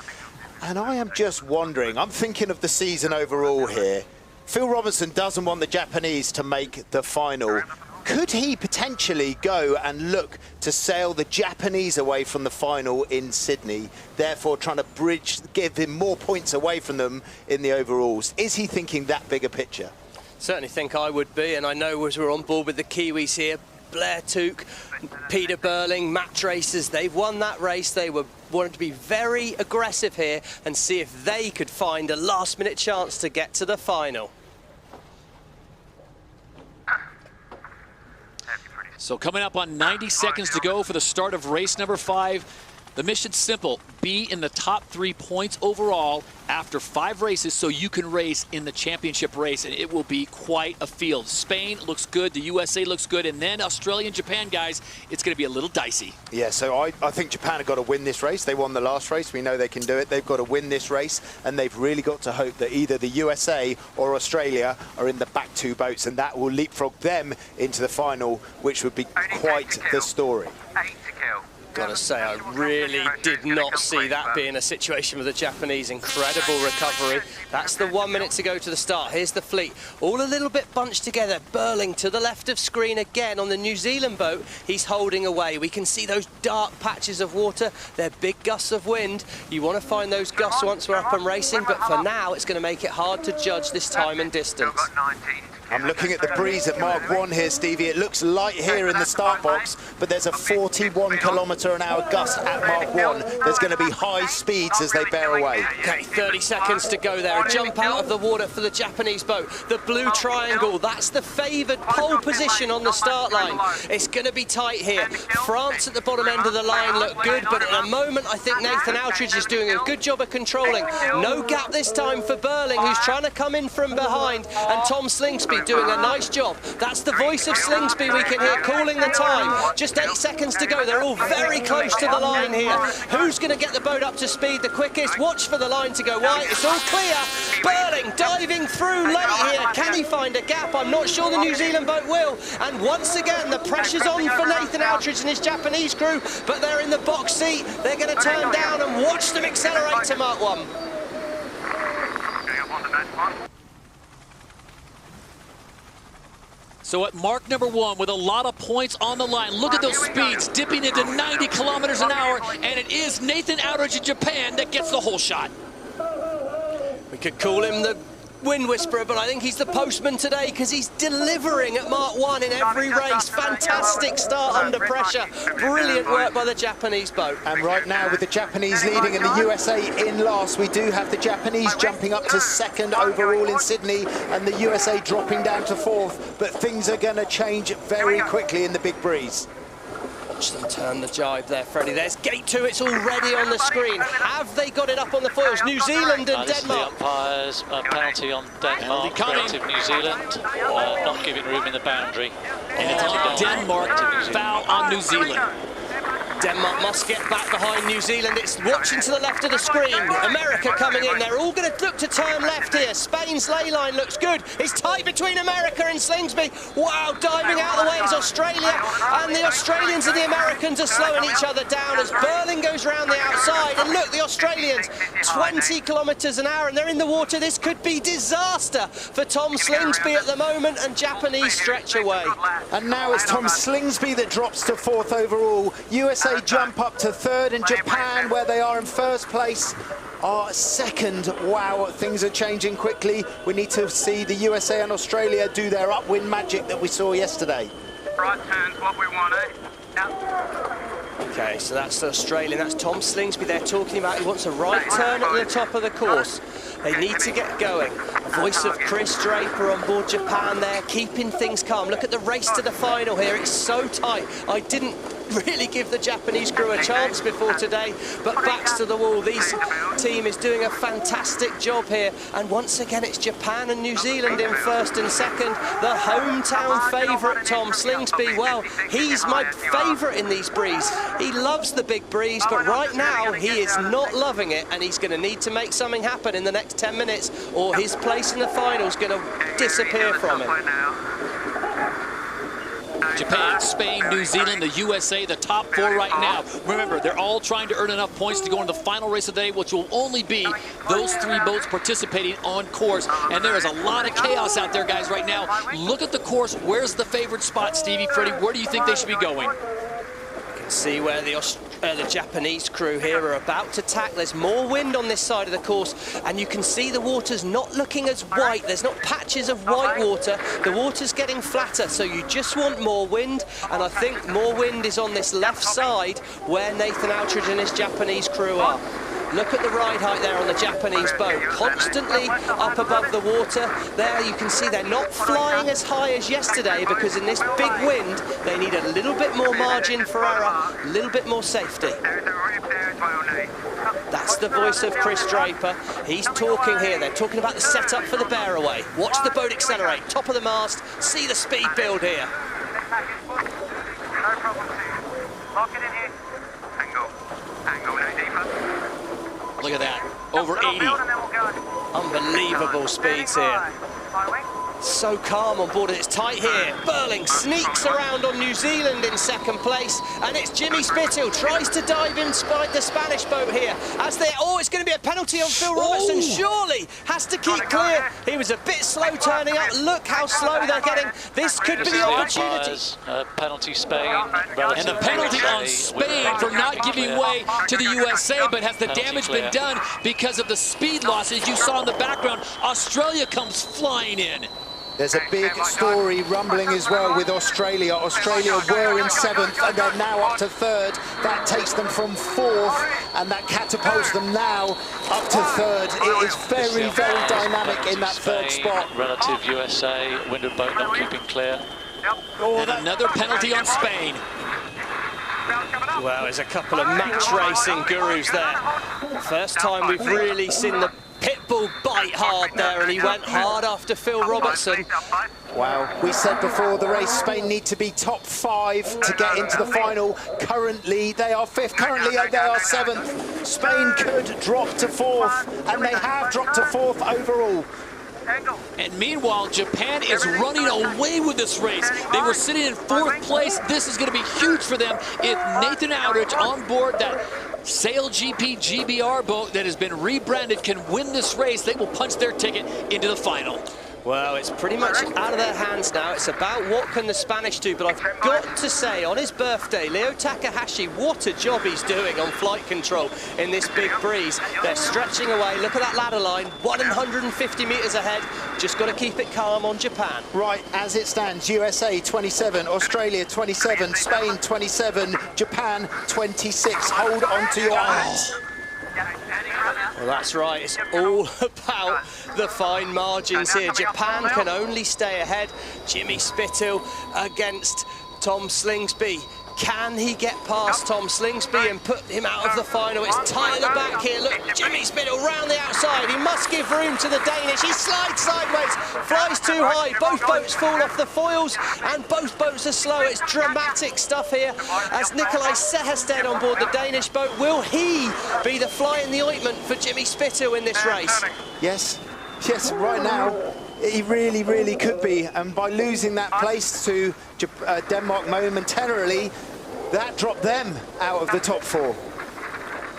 And I am just wondering, I'm thinking of the season overall here. Phil Robertson doesn't want the Japanese to make the final. Could he potentially go and look to sail the Japanese away from the final in Sydney, therefore trying to give him more points away from them in the overalls? Is he thinking that bigger picture? Certainly think I would be, and I know as we're on board with the Kiwis here, Blair Tuke, Peter Burling, match racers, they've won that race. They wanted to be very aggressive here and see if they could find a last-minute chance to get to the final. So coming up on 90 seconds to go for the start of race number 5. The mission's simple: be in the top 3 points overall after 5 races so you can race in the championship race, and it will be quite a field. Spain looks good, the USA looks good, and then Australia and Japan, guys, it's going to be a little dicey. Yeah, so I think Japan have got to win this race. They won the last race. We know they can do it. They've got to win this race, and they've really got to hope that either the USA or Australia are in the back 2 boats, and that will leapfrog them into the final, which would be quite the story. 8 to kill. Gotta say, I really did not see that being a situation with the Japanese. Incredible recovery. That's the 1 minute to go to the start. Here's the fleet, all a little bit bunched together. Burling to the left of screen again on the New Zealand boat. He's holding away. We can see those dark patches of water. They're big gusts of wind. You want to find those gusts once we're up and racing, but for now, it's going to make it hard to judge this time and distance. I'm looking at the breeze at Mark 1 here, Stevie. It looks light here in the start box, but there's a 41 km/h gust at Mark 1. There's going to be high speeds as they bear away. Okay, 30 seconds to go there. A jump out of the water for the Japanese boat. The blue triangle, that's the favoured pole position on the start line. It's going to be tight here. France at the bottom end of the line look good, but at the moment I think Nathan Outridge is doing a good job of controlling. No gap this time for Burling, who's trying to come in from behind, and Tom Slingsby doing a nice job. That's the voice of Slingsby we can hear calling the time. Just 8 seconds to go. They're all very close to the line here. Who's going to get the boat up to speed the quickest? Watch for the line to go wide. It's all clear. Burling diving through late here. Can he find a gap? I'm not sure the New Zealand boat will. And once again, the pressure's on for Nathan Outridge and his Japanese crew, but they're in the box seat. They're going to turn down and watch them accelerate to Mark 1. So at mark number 1, with a lot of points on the line, look at those speeds, dipping into 90 km/h, and it is Nathan Outridge of Japan that gets the whole shot. We could call him the wind whisperer, but I think he's the postman today because he's delivering at Mark 1 in every race. Fantastic start under pressure. Brilliant work by the Japanese boat. And right now, with the Japanese leading and the USA in last, we do have the Japanese jumping up to second overall in Sydney and the USA dropping down to fourth. But things are going to change very quickly in the big breeze. Watch them turn the jibe there, Freddie. There's gate 2, it's already on the screen. Have they got it up on the foils? New Zealand and this Denmark. Is the umpires, penalty on Denmark, relative New Zealand, not giving room in the boundary. Denmark, foul on New Zealand. Denmark must get back behind New Zealand. It's watching to the left of the screen. America coming in. They're all going to look to turn left here. Spain's ley line looks good. It's tight between America and Slingsby. Wow, diving out of the way is Australia. And the Australians and the Americans are slowing each other down as Burling goes round the outside. And look, the Australians, 20 kilometres an hour, and they're in the water. This could be disaster for Tom Slingsby at the moment, and Japanese stretch away. And now it's Tom Slingsby that drops to fourth overall. USA jump up to third, and Japan, where they are in first place, are second. Wow, things are changing quickly. We need to see the USA and Australia do their upwind magic that we saw yesterday. Right turn's what we want, eh? Okay, so that's the Australian, that's Tom Slingsby they're talking about. He wants a right turn at the top of the course. They need to get going. Voice of Chris Draper on board Japan there, keeping things calm. Look at the race to the final here, it's so tight. I didn't really give the Japanese crew a chance before today, but backs to the wall. This team is doing a fantastic job here, and once again it's Japan and New Zealand in first and second. The hometown favourite Tom Slingsby, well, he's my favourite in these breeze. He loves the big breeze, but right now he is not loving it, and he's going to need to make something happen in the next 10 minutes or his place in the final is going to disappear from him. Japan, Spain, New Zealand, the USA, the top four right now. Remember, they're all trying to earn enough points to go into the final race of the day, which will only be those three boats participating on course. And there is a lot of chaos out there, guys, right now. Look at the course. Where's the favorite spot, Stevie, Freddie? Where do you think they should be going? You can see where the Japanese crew here are about to tack. There's more wind on this side of the course, and you can see the water's not looking as white. There's not patches of white water. The water's getting flatter, so you just want more wind, and I think more wind is on this left side where Nathan Outridge and his Japanese crew are. Look at the ride height there on the Japanese boat, constantly up above the water. There you can see they're not flying as high as yesterday because in this big wind they need a little bit more margin for error, a little bit more safety. That's the voice of Chris Draper. He's talking here. They're talking about the setup for the bear away. Watch the boat accelerate, top of the mast, see the speed build here. No problem, Steve. Lock it in here. Angle, no deeper. Look at that, over 80. Unbelievable speeds here. So calm on board, it's tight here. Burling sneaks around on New Zealand in second place, and it's Jimmy Spithill tries to dive inside the Spanish boat here. As they, it's going to be a penalty on Phil Robertson. Surely has to keep clear. He was a bit slow turning up. Look how slow they're getting. This could be the opportunity. Penalty Spain. And the penalty on Spain for not giving way to the USA, but has the damage been done because of the speed losses you saw in the background? Australia comes flying in. There's a big story rumbling as well with Australia. Australia were in seventh and they're now up to third. That takes them from fourth and that catapults them now up to third. It is very, very dynamic in that third spot. Relative USA, windward boat not keeping clear. And another penalty on Spain. Well, there's a couple of match racing gurus there. First time we've really seen the Pitbull bite hard there, and he went hard after Phil Robertson. Wow, we said before the race Spain need to be top 5 to get into the final. Currently they are 5th, currently they are 7th. Spain could drop to 4th, and they have dropped to 4th overall. And meanwhile, Japan is running away with this race. They were sitting in 4th place. This is going to be huge for them if Nathan Outridge on board that SailGP GBR boat that has been rebranded can win this race. They will punch their ticket into the final. Well, it's pretty much out of their hands now. It's about what can the Spanish do, but I've got to say, on his birthday, Leo Takahashi, what a job he's doing on flight control in this big breeze. They're stretching away. Look at that ladder line, 150 metres ahead. Just got to keep it calm on Japan. Right, as it stands, USA 27, Australia 27, Spain 27, Japan 26. Hold on to your hats. Well, that's right, it's all about the fine margins here. Japan can only stay ahead. Jimmy Spithill against Tom Slingsby. Can he get past Tom Slingsby and put him out of the final? It's tight at the back here. Look, Jimmy Spithill round the outside. He must give room to the Danish. He slides sideways, flies too high. Both boats fall off the foils and both boats are slow. It's dramatic stuff here as Nikolai Sehersted on board the Danish boat. Will he be the fly in the ointment for Jimmy Spithill in this race? Yes, right now. He really, really could be, and by losing that place to Denmark momentarily, that dropped them out of the top 4.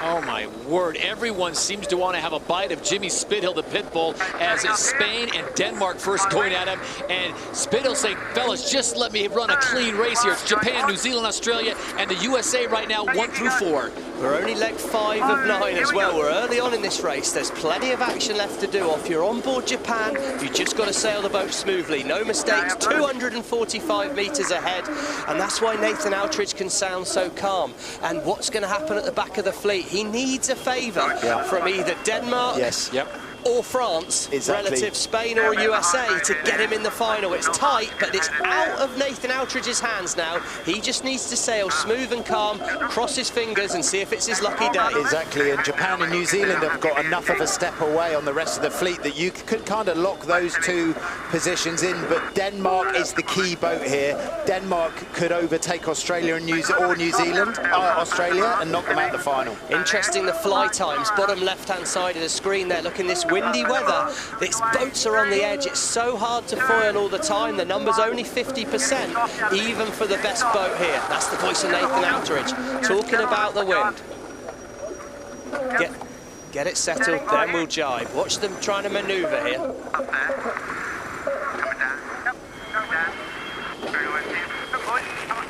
Oh my word, everyone seems to want to have a bite of Jimmy Spithill, the pit bull, as it's Spain and Denmark first going at him, and Spithill saying, fellas, just let me run a clean race here. It's Japan, New Zealand, Australia, and the USA right now, 1 through 4. We're only leg 5 of 9 as well. We're early on in this race. There's plenty of action left to do. If you're on board Japan, you just got to sail the boat smoothly. No mistakes, 245 metres ahead, and that's why Nathan Outridge can sound so calm. And what's going to happen at the back of the fleet? He needs a favour from either Denmark or France, relative Spain or USA, to get him in the final. It's tight, but it's out of Nathan Outridge's hands now. He just needs to sail smooth and calm, cross his fingers and see if it's his lucky day. Exactly, and Japan and New Zealand have got enough of a step away on the rest of the fleet that you could kind of lock those 2 positions in, but Denmark is the key boat here. Denmark could overtake Australia and New Zealand, Australia, and knock them out the final. Interesting, the fly times, bottom left-hand side of the screen there. Look in this windy weather, these boats are on the edge. It's so hard to foil all the time. The number's only 50%, even for the best boat here. That's the voice of Nathan Outridge, talking about the wind. Get it settled, then we'll jibe. Watch them trying to manoeuvre here. Up there. Coming down. Yep, go down. Very well, Steve. Good boy. Come on.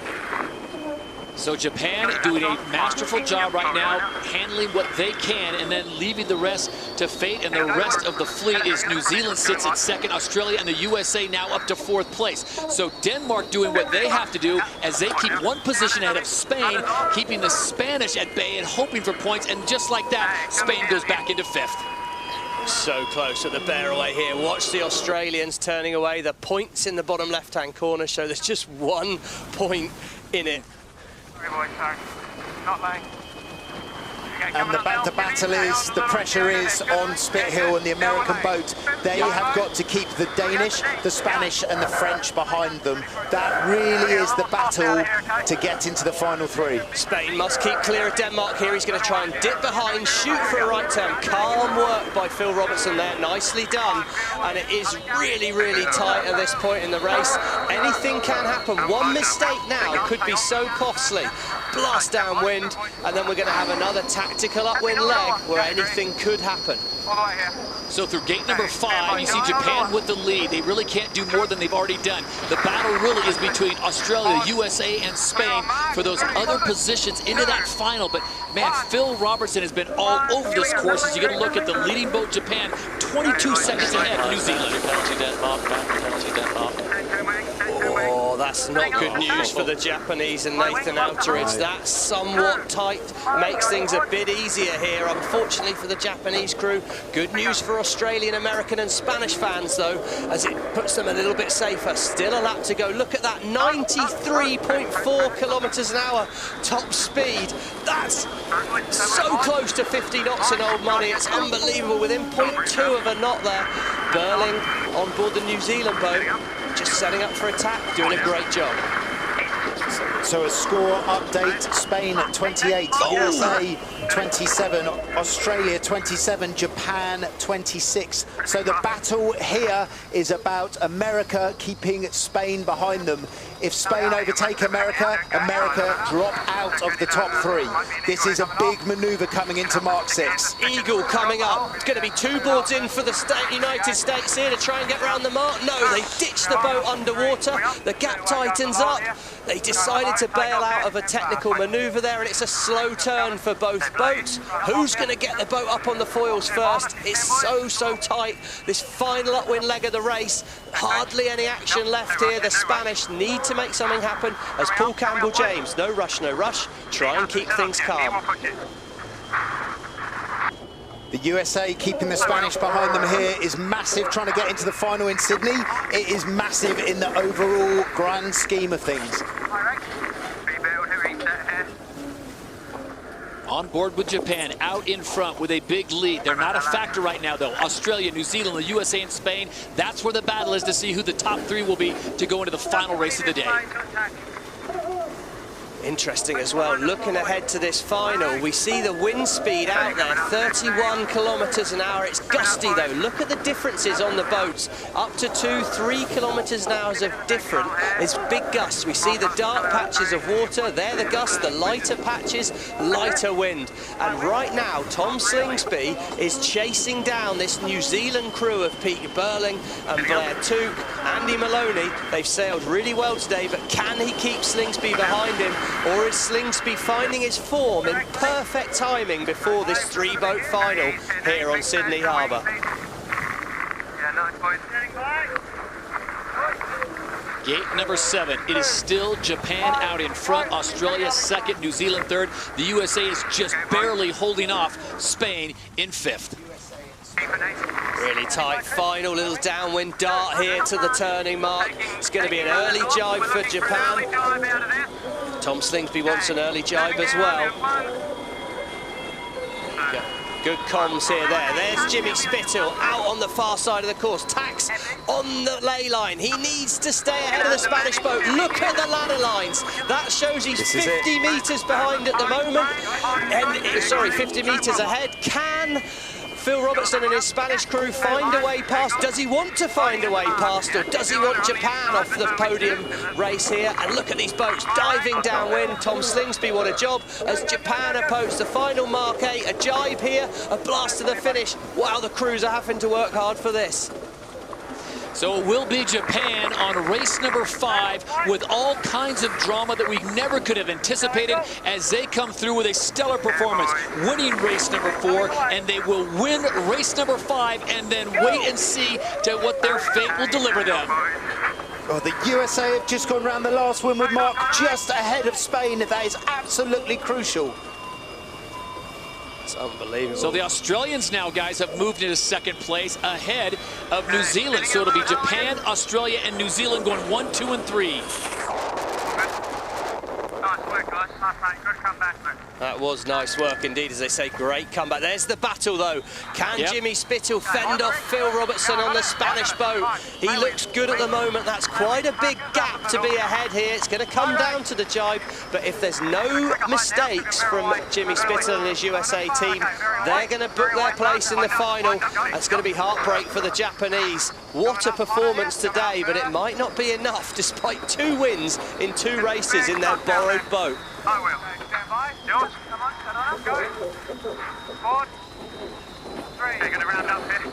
So Japan doing a masterful job right now, handling what they can and then leaving the rest to fate, and the rest of the fleet is New Zealand sits at 2nd, Australia and the USA now up to 4th place. So Denmark doing what they have to do as they keep 1 position ahead of Spain, keeping the Spanish at bay and hoping for points, and just like that, Spain goes back into 5th. So close at the bear away here. Watch the Australians turning away. The points in the bottom left-hand corner show there's just 1 point in it. Not late. And the battle is, the pressure is on Spithill and the American boat. They have got to keep the Danish, the Spanish and the French behind them. That really is the battle to get into the final 3. Spain must keep clear of Denmark here. He's going to try and dip behind, shoot for a right turn. Calm work by Phil Robertson there, nicely done. And it is really, really tight at this point in the race. Anything can happen. 1 mistake now could be so costly. Blast downwind, and then we're going to have another tactical upwind leg where anything could happen. So through gate number 5, you see Japan with the lead. They really can't do more than they've already done. The battle really is between Australia, USA, and Spain for those other positions into that final. But man, Phil Robertson has been all over this course as you get a look at the leading boat, Japan, 22 seconds ahead of New Zealand. Penalty Denmark, penalty Denmark. Oh, that's not good news for the Japanese and Nathan Outridge. That's somewhat tight, makes things a bit easier here, unfortunately for the Japanese crew. Good news for Australian, American and Spanish fans though, as it puts them a little bit safer. Still a lap to go. Look at that, 93.4 kilometers an hour top speed. That's so close to 50 knots in old money. It's unbelievable, within 0.2 of a knot there. Burling on board the New Zealand boat, just setting up for attack, doing a great job. So a score update, Spain at 28, USA 27, Australia 27, Japan 26. So the battle here is about America keeping Spain behind them. If Spain overtake America, America drop out of the top 3. This is a big manoeuvre coming into Mark 6. Eagle coming up. It's going to be 2 boards in for the United States here to try and get round the mark. No, they ditched the boat underwater. The gap tightens up. They decided to bail out of a technical manoeuvre there, and it's a slow turn for both boats. Who's going to get the boat up on the foils first? It's so tight. This final upwind leg of the race. Hardly any action left here. The Spanish need to make something happen as Paul Campbell-James, no rush, try and keep things calm. The USA keeping the Spanish behind them here is massive, trying to get into the final in Sydney. It is massive in the overall grand scheme of things. On board with Japan, out in front with a big lead. They're not a factor right now, though. Australia, New Zealand, the USA, and Spain. That's where the battle is to see who the top 3 will be to go into the final race of the day. Interesting as well, looking ahead to this final, we see the wind speed out there, 31 kilometres an hour. It's gusty though. Look at the differences on the boats. Up to 2-3 kilometres an hour of different. It's big gusts. We see the dark patches of water, they're the gusts, the lighter patches, lighter wind. And right now, Tom Slingsby is chasing down this New Zealand crew of Peter Burling and Blair Tuke, Andy Maloney. They've sailed really well today, but can he keep Slingsby behind him? Or is Slingsby finding his form in perfect timing before this 3-boat final here on Sydney Harbour? Gate number 7, it is still Japan out in front, Australia 2nd, New Zealand 3rd. The USA is just barely holding off Spain in 5th. Really tight final, little downwind dart here to the turning mark. It's going to be an early jibe for Japan. Tom Slingsby wants an early jibe as well. Good comms here there. There's Jimmy Spittle out on the far side of the course. Tax on the ley line. He needs to stay ahead of the Spanish boat. Look at the ladder lines. That shows he's 50 metres behind at the moment. And, sorry, 50 metres ahead. Can Phil Robertson and his Spanish crew find a way past? Does he want to find a way past, or does he want Japan off the podium race here? And look at these boats diving downwind. Tom Slingsby, what a job, as Japan approach the final mark 8. A jibe here, a blast to the finish. Wow, the crews are having to work hard for this. So it will be Japan on race number 5 with all kinds of drama that we never could have anticipated as they come through with a stellar performance, winning race number 4, and they will win race number 5 and then wait and see to what their fate will deliver them. Oh, the USA have just gone round the last windward mark just ahead of Spain. That is absolutely crucial. It's unbelievable. So the Australians now, guys, have moved into 2nd place ahead of New Zealand. So it'll be Japan, Australia, and New Zealand going 1, 2, and 3. Nice work, guys. Last night, good comeback, mate. That was nice work indeed, as they say, great comeback. There's the battle though. Can Jimmy Spittle fend off Phil Robertson on the Spanish boat? He looks good at the moment. That's quite a big gap to be ahead here. It's going to come down to the jibe, but if there's no mistakes from Jimmy Spittle and his USA team, they're going to book their place in the final. That's going to be heartbreak for the Japanese. What a performance today, but it might not be enough despite 2 wins in 2 races in their borrowed boat. I will. Stand by. George, come on, stand on up, go. 4, 3. They're going to round up here. 2.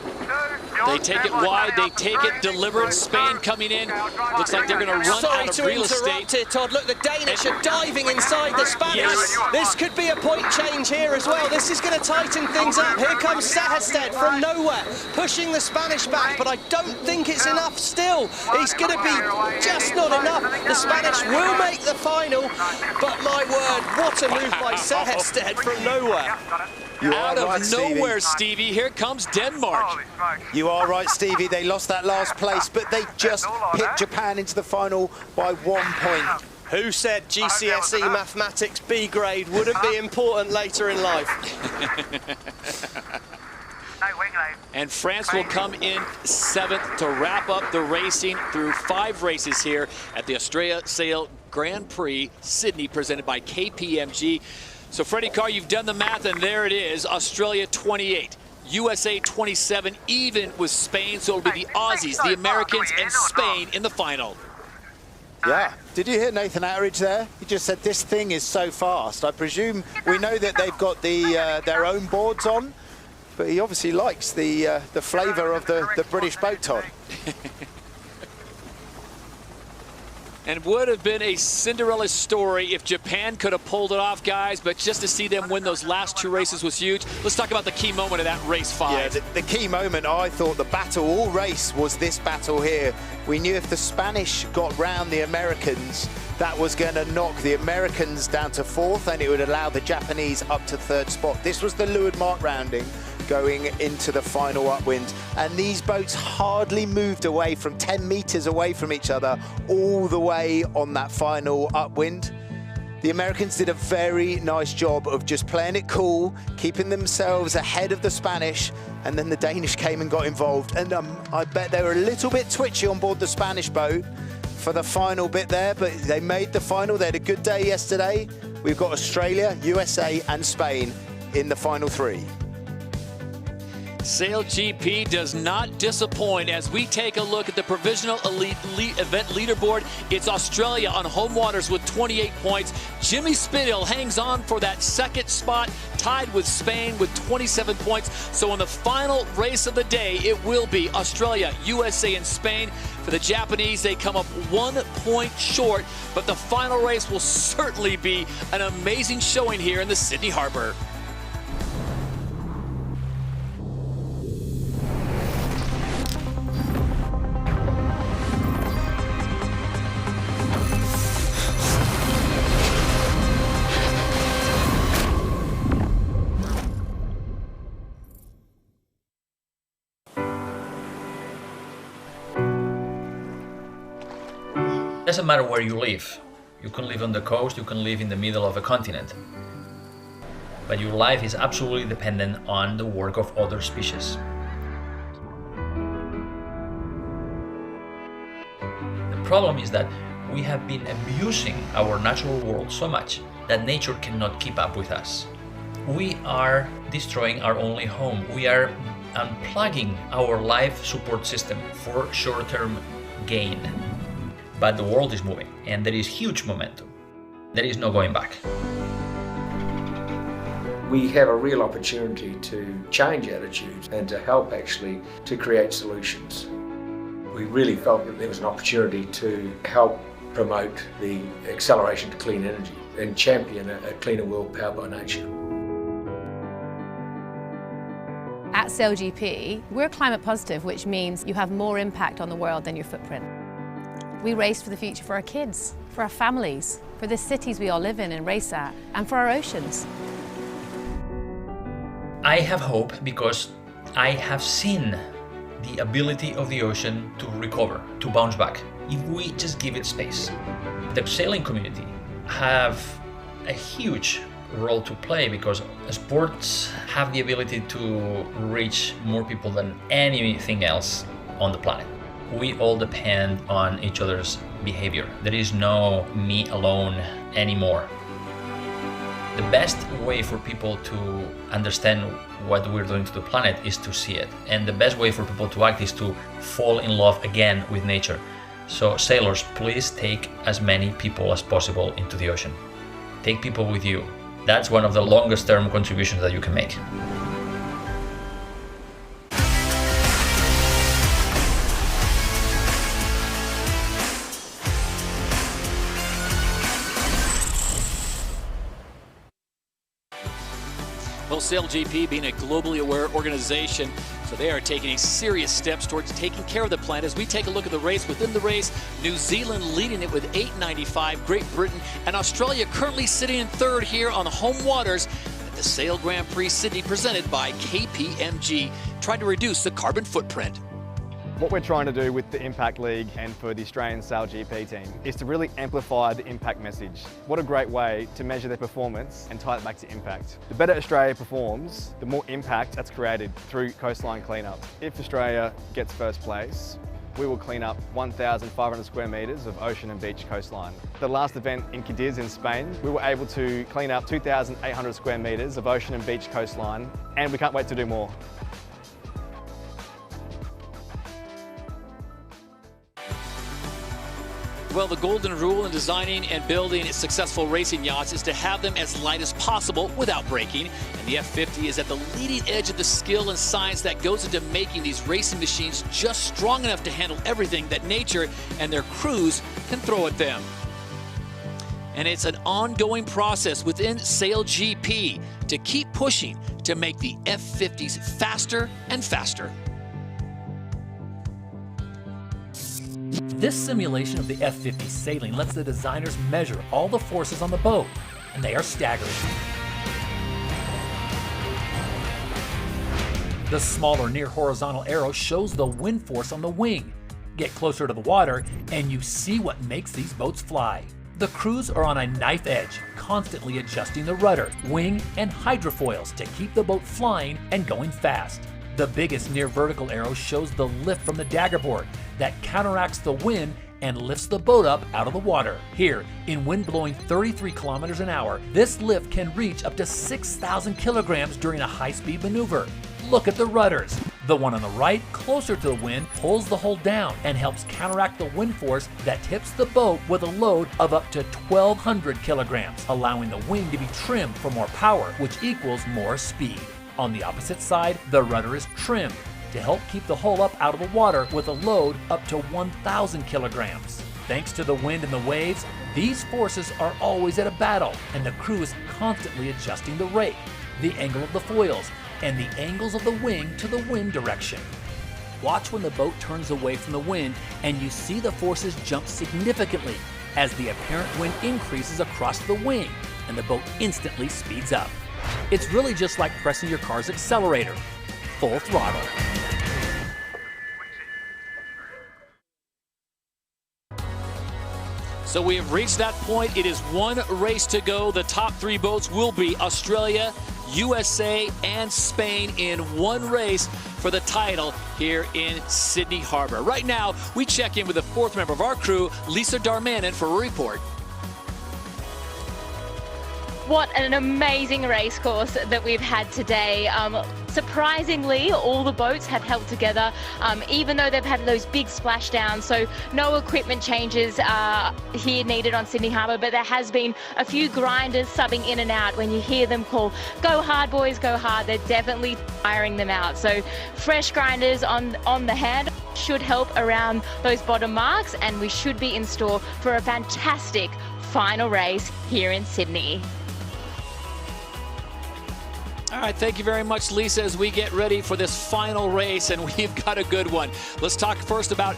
They take it wide, they take it deliberate. Spain coming in. Looks like they're going to run out of real estate. It, Todd. Look, the Danish are diving inside the Spanish. This could be a point change here as well. This is going to tighten things up. Here comes Sehested from nowhere, pushing the Spanish back, but I don't think it's enough still. He's going to be just not enough. The Spanish will make the final, but my word, what a move by Sehested from nowhere. Out of nowhere, Stevie, here comes Denmark. You are right, Stevie. They lost that last place, but they just picked Japan into the final by 1 point. Who said GCSE mathematics B grade wouldn't be important later in life? And France will come in 7th to wrap up the racing through 5 races here at the Australia Sail Grand Prix, Sydney, presented by KPMG. So Freddie Carr, you've done the math, and there it is. Australia 28, USA 27, even with Spain. So it'll be the Aussies, the Americans, and Spain in the final. Yeah. Did you hear Nathan Atteridge there? He just said this thing is so fast. I presume we know that they've got their own boards on, but he obviously likes the flavour of the British boat, Todd. And would have been a Cinderella story if Japan could have pulled it off, guys, but just to see them win those last two races was huge. Let's talk about the key moment of that race 5. Yeah, the key moment, I thought the battle all race was this battle here. We knew if the Spanish got round the Americans, that was going to knock the Americans down to 4th, and it would allow the Japanese up to 3rd spot. This was the leeward mark rounding going into the final upwind, and these boats hardly moved away from 10 meters away from each other all the way on that final upwind. The Americans did a very nice job of just playing it cool, keeping themselves ahead of the Spanish, and then the Danish came and got involved. And I bet they were a little bit twitchy on board the Spanish boat for the final bit there, but they made the final. They had a good day yesterday. We've got Australia, USA, and Spain in the final 3. SailGP does not disappoint as we take a look at the provisional elite event leaderboard. It's Australia on home waters with 28 points. Jimmy Spithill hangs on for that 2nd spot, tied with Spain with 27 points. So in the final race of the day, it will be Australia, USA, and Spain. For the Japanese, they come up 1 point short, but the final race will certainly be an amazing showing here in the Sydney Harbour. It doesn't matter where you live. You can live on the coast, you can live in the middle of a continent. But your life is absolutely dependent on the work of other species. The problem is that we have been abusing our natural world so much that nature cannot keep up with us. We are destroying our only home. We are unplugging our life support system for short-term gain. But the world is moving, and there is huge momentum. There is no going back. We have a real opportunity to change attitudes and to help actually to create solutions. We really felt that there was an opportunity to help promote the acceleration to clean energy and champion a cleaner world powered by nature. At SailGP, we're climate positive, which means you have more impact on the world than your footprint. We race for the future for our kids, for our families, for the cities we all live in and race at, and for our oceans. I have hope because I have seen the ability of the ocean to recover, to bounce back, if we just give it space. The sailing community have a huge role to play because sports have the ability to reach more people than anything else on the planet. We all depend on each other's behavior. There is no me alone anymore. The best way for people to understand what we're doing to the planet is to see it. And the best way for people to act is to fall in love again with nature. So sailors, please take as many people as possible into the ocean. Take people with you. That's one of the longest term contributions that you can make. Well, SailGP being a globally aware organization, so they are taking serious steps towards taking care of the planet. As we take a look at the race, within the race, New Zealand leading it with 8.95, Great Britain and Australia currently sitting in 3rd here on home waters at the Sail Grand Prix Sydney, presented by KPMG, trying to reduce the carbon footprint. What we're trying to do with the Impact League and for the Australian SailGP team is to really amplify the impact message. What a great way to measure their performance and tie it back to impact. The better Australia performs, the more impact that's created through coastline cleanup. If Australia gets 1st place, we will clean up 1,500 square metres of ocean and beach coastline. The last event in Cadiz in Spain, we were able to clean up 2,800 square metres of ocean and beach coastline, and we can't wait to do more. Well, the golden rule in designing and building successful racing yachts is to have them as light as possible without breaking. And the F50 is at the leading edge of the skill and science that goes into making these racing machines just strong enough to handle everything that nature and their crews can throw at them. And it's an ongoing process within SailGP to keep pushing to make the F50s faster and faster. This simulation of the F50 sailing lets the designers measure all the forces on the boat, and they are staggering. The smaller near horizontal arrow shows the wind force on the wing. Get closer to the water, and you see what makes these boats fly. The crews are on a knife edge, constantly adjusting the rudder, wing, and hydrofoils to keep the boat flying and going fast. The biggest near vertical arrow shows the lift from the daggerboard that counteracts the wind and lifts the boat up out of the water. Here, in wind blowing 33 kilometers an hour, this lift can reach up to 6,000 kilograms during a high-speed maneuver. Look at the rudders. The one on the right, closer to the wind, pulls the hull down and helps counteract the wind force that tips the boat with a load of up to 1,200 kilograms, allowing the wing to be trimmed for more power, which equals more speed. On the opposite side, the rudder is trimmed to help keep the hull up out of the water with a load up to 1,000 kilograms. Thanks to the wind and the waves, these forces are always at a battle, and the crew is constantly adjusting the rake, the angle of the foils, and the angles of the wing to the wind direction. Watch when the boat turns away from the wind and you see the forces jump significantly as the apparent wind increases across the wing and the boat instantly speeds up. It's really just like pressing your car's accelerator, full throttle. So we have reached that point. It is one race to go. The top three boats will be Australia, USA, and Spain in one race for the title here in Sydney Harbor. Right now, we check in with the fourth member of our crew, Lisa Darmanin, for a report. What an amazing race course that we've had today. Surprisingly, all the boats have held together, even though they've had those big splashdowns. So no equipment changes here needed on Sydney Harbour, but there has been a few grinders subbing in and out. When you hear them call, "Go hard, boys, go hard," they're definitely firing them out. So fresh grinders on the hand should help around those bottom marks, and we should be in store for a fantastic final race here in Sydney. All right, thank you very much, Lisa, as we get ready for this final race, and we've got a good one. Let's talk first about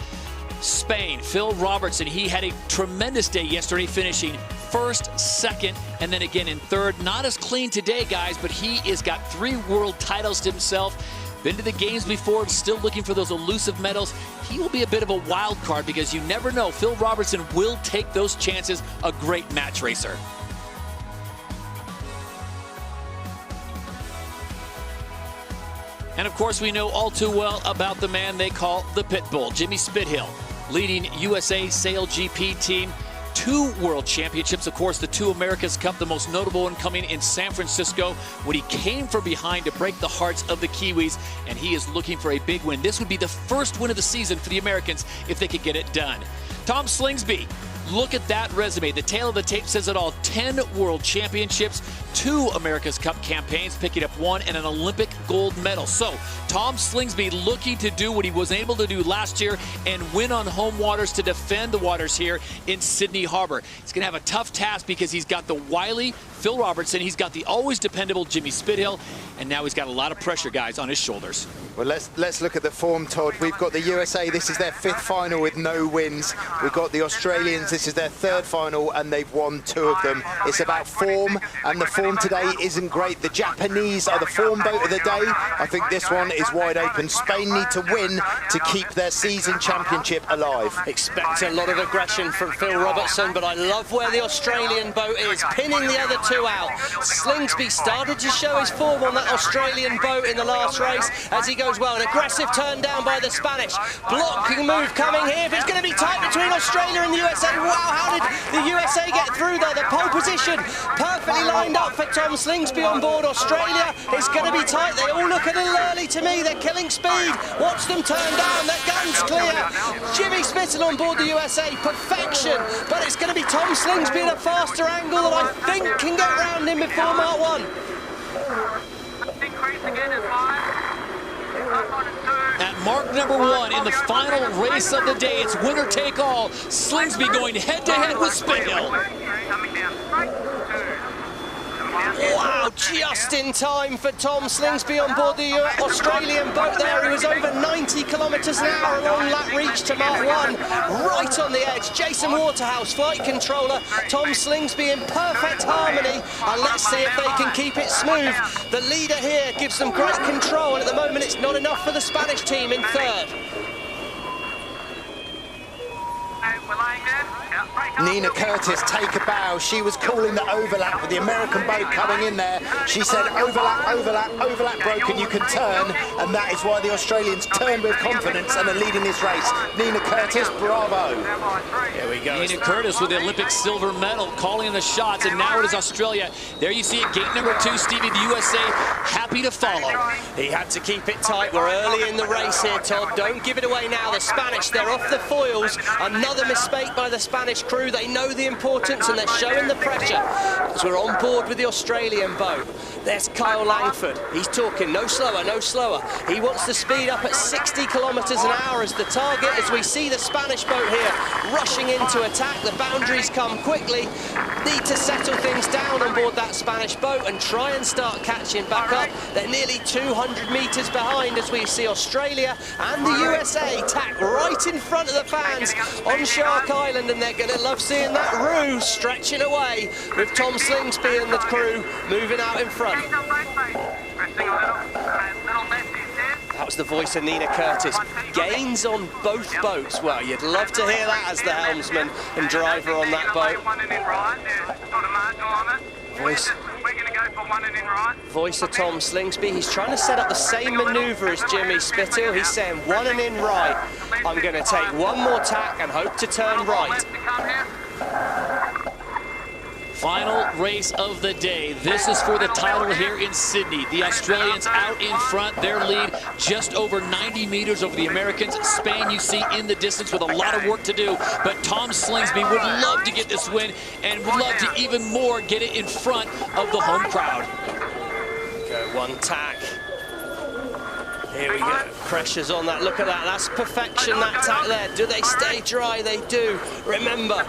Spain. Phil Robertson, he had a tremendous day yesterday, finishing first, second, and then again in third. Not as clean today, guys, but he has got 3 world titles to himself. Been to the games before, still looking for those elusive medals. He will be a bit of a wild card because you never know. Phil Robertson will take those chances, a great match racer. And of course, we know all too well about the man they call the Pitbull, Jimmy Spithill, leading USA Sail GP team. 2 world championships, of course, the 2 America's Cup, the most notable one coming in San Francisco when he came from behind to break the hearts of the Kiwis, and he is looking for a big win. This would be the first win of the season for the Americans if they could get it done. Tom Slingsby, look at that resume. The tail of the tape says it all. 10 world championships, 2 America's Cup campaigns, picking up 1 and an Olympic gold medal. So Tom Slingsby looking to do what he was able to do last year and win on home waters to defend the waters here in Sydney Harbor. He's going to have a tough task because he's got the wily Phil Robertson, he's got the always dependable Jimmy Spithill, and now he's got a lot of pressure, guys, on his shoulders. Well, let's look at the form, Todd. We've got the USA. This is their 5th final with no wins. We've got the Australians This is their third final and they've won 2 of them. It's about form, and the form today isn't great. The Japanese are the form boat of the day. I think this one is wide open. Spain need to win to keep their season championship alive. Expect a lot of aggression from Phil Robertson, but I love where the Australian boat is, pinning the other 2 out. Slingsby started to show his form on that Australian boat in the last race as he goes well. An aggressive turn down by the Spanish. Blocking move coming here, but it's going to be tight between Australia and the USA. Wow, how did the USA get through there? The pole position perfectly lined up for Tom Slingsby on board Australia. It's going to be tight. They all look a little early to me. They're killing speed. Watch them turn down. Their gun's clear. Jimmy Spittle on board the USA. Perfection. But it's going to be Tom Slingsby at a faster angle that I think can get round him before Mark 1. At mark number 1 in the final race of the day, it's winner take all. Slingsby going head-to-head with Spithill. Wow, just in time for Tom Slingsby on board the Australian boat there. He was over 90 kilometres an hour along that reach to Mark 1. Right on the edge, Jason Waterhouse, flight controller. Tom Slingsby in perfect harmony. And let's see if they can keep it smooth. The leader here gives them great control, and at the moment it's not enough for the Spanish team in 3rd. Nina Curtis, take a bow. She was calling the overlap with the American boat coming in there. She said, overlap, overlap, overlap broken, you can turn. And that is why the Australians turn with confidence and are leading this race. Nina Curtis, bravo. Here we go. Nina Curtis with the Olympic silver medal, calling the shots, and now it is Australia. There you see it, gate number 2, Stevie, the USA, happy to follow. He had to keep it tight. We're early in the race here, Todd. Don't give it away now. The Spanish, they're off the foils. Another mistake by the Spanish crew. They know the importance and they're showing the pressure as we're on board with the Australian boat. There's Kyle Langford. He's talking no slower, no slower. He wants to speed up at 60 kilometres an hour as the target, as we see the Spanish boat here rushing into attack. The boundaries come quickly. Need to settle things down on board that Spanish boat and try and start catching back up. They're nearly 200 metres behind as we see Australia and the USA tack right in front of the fans on Shark Island, and they're going to love seeing that roo stretching away with Tom Slingsby and the crew moving out in front. That was the voice of Nina Curtis. Gains on both boats. Well, you'd love to hear that as the helmsman and driver on that boat. Voice of Tom Slingsby. He's trying to set up the same manoeuvre as Jimmy Spithill. He's saying 1 and in right. I'm going to take 1 more tack and hope to turn right. Final race of the day. This is for the title here in Sydney. The Australians out in front. Their lead just over 90 meters over the Americans. Spain, you see in the distance with a lot of work to do. But Tom Slingsby would love to get this win and would love to even more get it in front of the home crowd. Go 1 tack. Here we go. Pressure's on that. Look at that. That's perfection, that tack there. Do they stay dry? They do. Remember,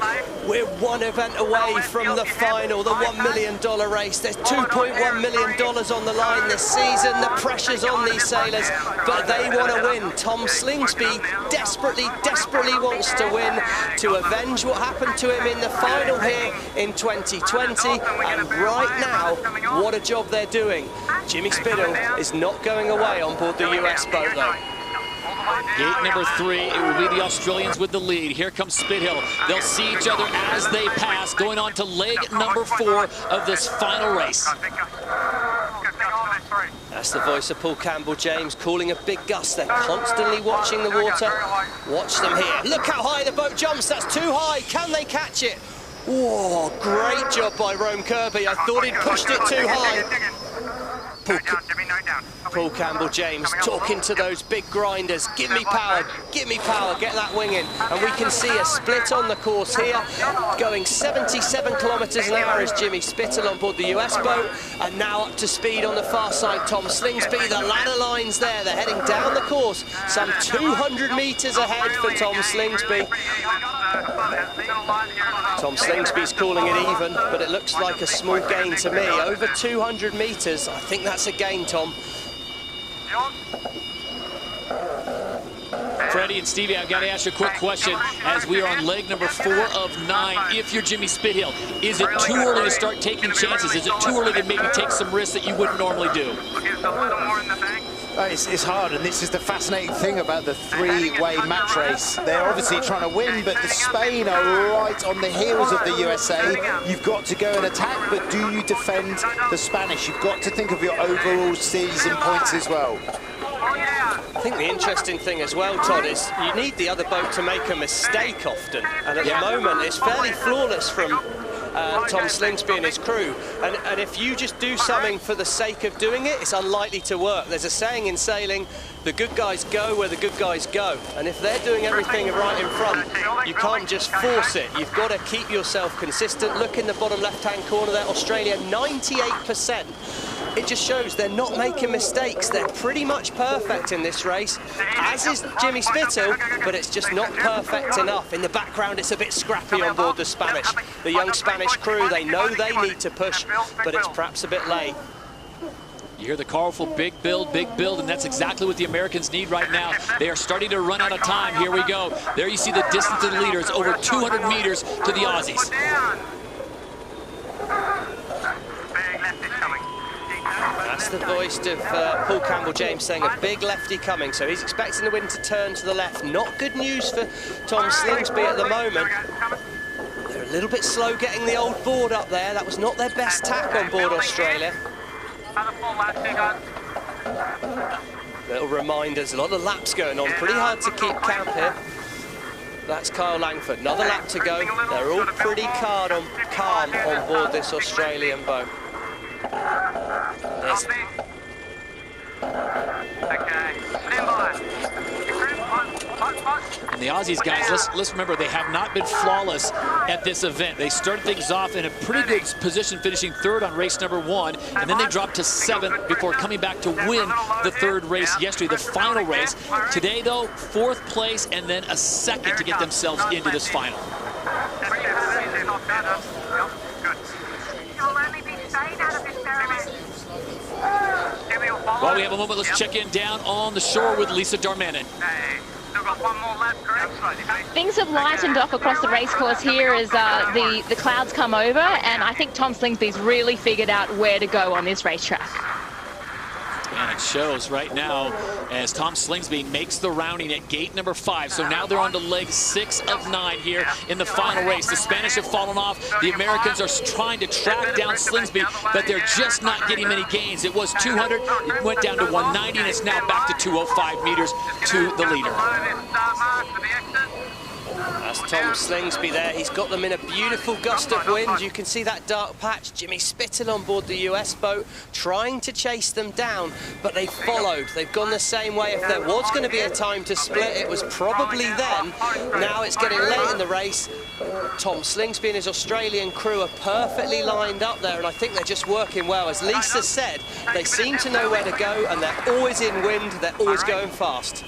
we're 1 event away from the final, the $1 million race. There's $2.1 million on the line this season. The pressure's on these sailors, but they want to win. Tom Slingsby desperately, desperately wants to win to avenge what happened to him in the final here in 2020. And right now, what a job they're doing. Jimmy Spittle is not going away on board the US boat, though. Gate number 3, it will be the Australians with the lead. Here comes Spithill. They'll see each other as they pass, going on to leg number 4 of this final race. That's the voice of Paul Campbell-James calling a big gust. They're constantly watching the water. Watch them here. Look how high the boat jumps. That's too high. Can they catch it? Whoa, great job by Rome Kirby. I thought he'd pushed it too high. Paul Campbell-James talking to those big grinders. Give me power, get that wing in. And we can see a split on the course here, going 77 kilometres an hour is Jimmy Spittle on board the US boat, and now up to speed on the far side, Tom Slingsby. The ladder lines there, they're heading down the course, some 200 metres ahead for Tom Slingsby. Tom Slingsby's calling it even, but it looks like a small gain to me. Over 200 metres, I think that's a gain, Tom. Freddie and Stevie, I've got to ask you a quick question as we are on leg number 4 of 9. If you're Jimmy Spithill, is it too early to start taking chances? Is it too early to maybe take some risks that you wouldn't normally do? It's hard, and this is the fascinating thing about the three-way match race. They're obviously trying to win, but the Spain are right on the heels of the USA. You've got to go and attack, but do you defend the Spanish? You've got to think of your overall season points as well. I think the interesting thing as well, Todd, is you need the other boat to make a mistake often, and at the moment it's fairly flawless from Tom Slingsby and his crew, and if you just do something for the sake of doing it, it's unlikely to work. There's a saying in sailing, the good guys go where the good guys go, and if they're doing everything right in front, you can't just force it. You've got to keep yourself consistent. Look in the bottom left-hand corner there, Australia, 98%. It just shows they're not making mistakes. They're pretty much perfect in this race, as is Jimmy Spithill, but it's just not perfect enough. In the background, it's a bit scrappy on board the Spanish. The young Spanish crew, they know they need to push, but it's perhaps a bit late. You hear the colorful big build, and that's exactly what the Americans need right now. They are starting to run out of time. Here we go. There you see the distance of the leaders, over 200 meters to the Aussies. That's the voice of Paul Campbell-James saying a big lefty coming, so he's expecting the wind to turn to the left. Not good news for Tom Slingsby at the moment. They're a little bit slow getting the old board up there. That was not their best tack on board Australia. Little reminders, a lot of laps going on, pretty hard to keep count here. That's Kyle Langford, another lap to go. They're all pretty calm on board this Australian boat. And the Aussies, guys, let's remember, they have not been flawless at this event. They started things off in a pretty good position, finishing 3rd on race number 1, and then they dropped to 7th before coming back to win the 3rd race yesterday, the final race. Today, though, 4th place and then a 2nd to get themselves into this final. While we have a moment, let's check in down on the shore with Lisa Darmanin. Things have lightened off across the racecourse here as the clouds come over, and I think Tom Slingsby's really figured out where to go on this racetrack. And it shows right now as Tom Slingsby makes the rounding at gate number 5. So now they're on to leg 6 of 9 here in the final race. The Spanish have fallen off. The Americans are trying to track down Slingsby, but they're just not getting many gains. It was 200, it went down to 190, and it's now back to 205 meters to the leader. That's Tom Slingsby there. He's got them in a beautiful gust of wind. You can see that dark patch. Jimmy Spithill on board the US boat trying to chase them down, but they followed. They've gone the same way. If there was going to be a time to split, it was probably then. Now it's getting late in the race. Tom Slingsby and his Australian crew are perfectly lined up there, and I think they're just working well. As Lisa said, they seem to know where to go, and they're always in wind. They're always going fast.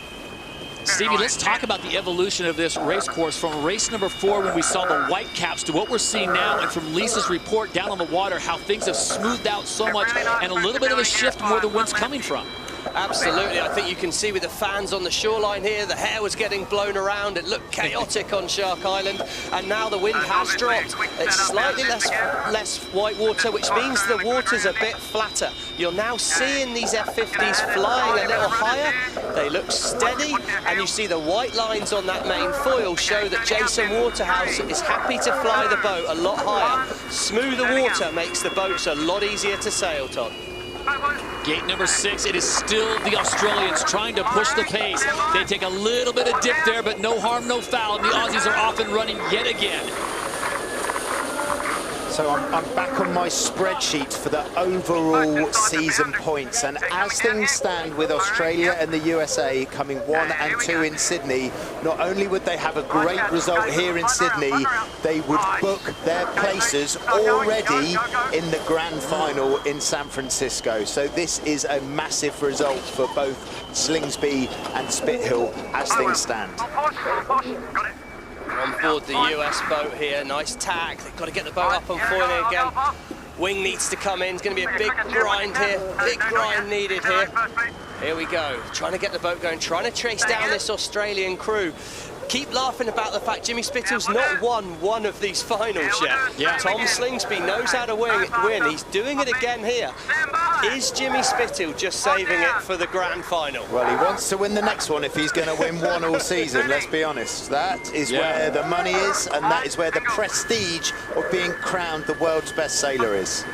Stevie, let's talk about the evolution of this race course from race number 4 when we saw the white caps to what we're seeing now, and from Lisa's report down on the water, how things have smoothed out so much and a little bit of a shift in where the wind's coming from. Absolutely. I think you can see with the fans on the shoreline here, the hair was getting blown around. It looked chaotic on Shark Island, and now the wind has dropped. It's slightly less white water, which means the water's a bit flatter. You're now seeing these F50s flying a little higher. They look steady, and you see the white lines on that main foil show that Jason Waterhouse is happy to fly the boat a lot higher. Smoother water makes the boats a lot easier to sail, Todd. Gate number 6, it is still the Australians trying to push the pace. They take a little bit of dip there, but no harm, no foul. And the Aussies are off and running yet again. So I'm back on my spreadsheet for the overall season points, and as things stand with Australia and the USA coming 1 and 2 in Sydney, not only would they have a great result here in Sydney, they would book their places already in the grand final in San Francisco. So this is a massive result for both Slingsby and Spithill as things stand. On board the US boat here, nice tack. They've got to get the boat up and foiling again. Wing needs to come in. It's going to be a big grind here. Big grind needed here. Here we go. Trying to get the boat going. Trying to chase down this Australian crew. Keep laughing about the fact Jimmy Spittle's not won one of these finals yet. Yeah. Tom Slingsby knows how to win. He's doing it again here. Is Jimmy Spittle just saving it for the grand final? Well, he wants to win the next one if he's going to win one all season, let's be honest. That is where the money is, and that is where the prestige of being crowned the world's best sailor is.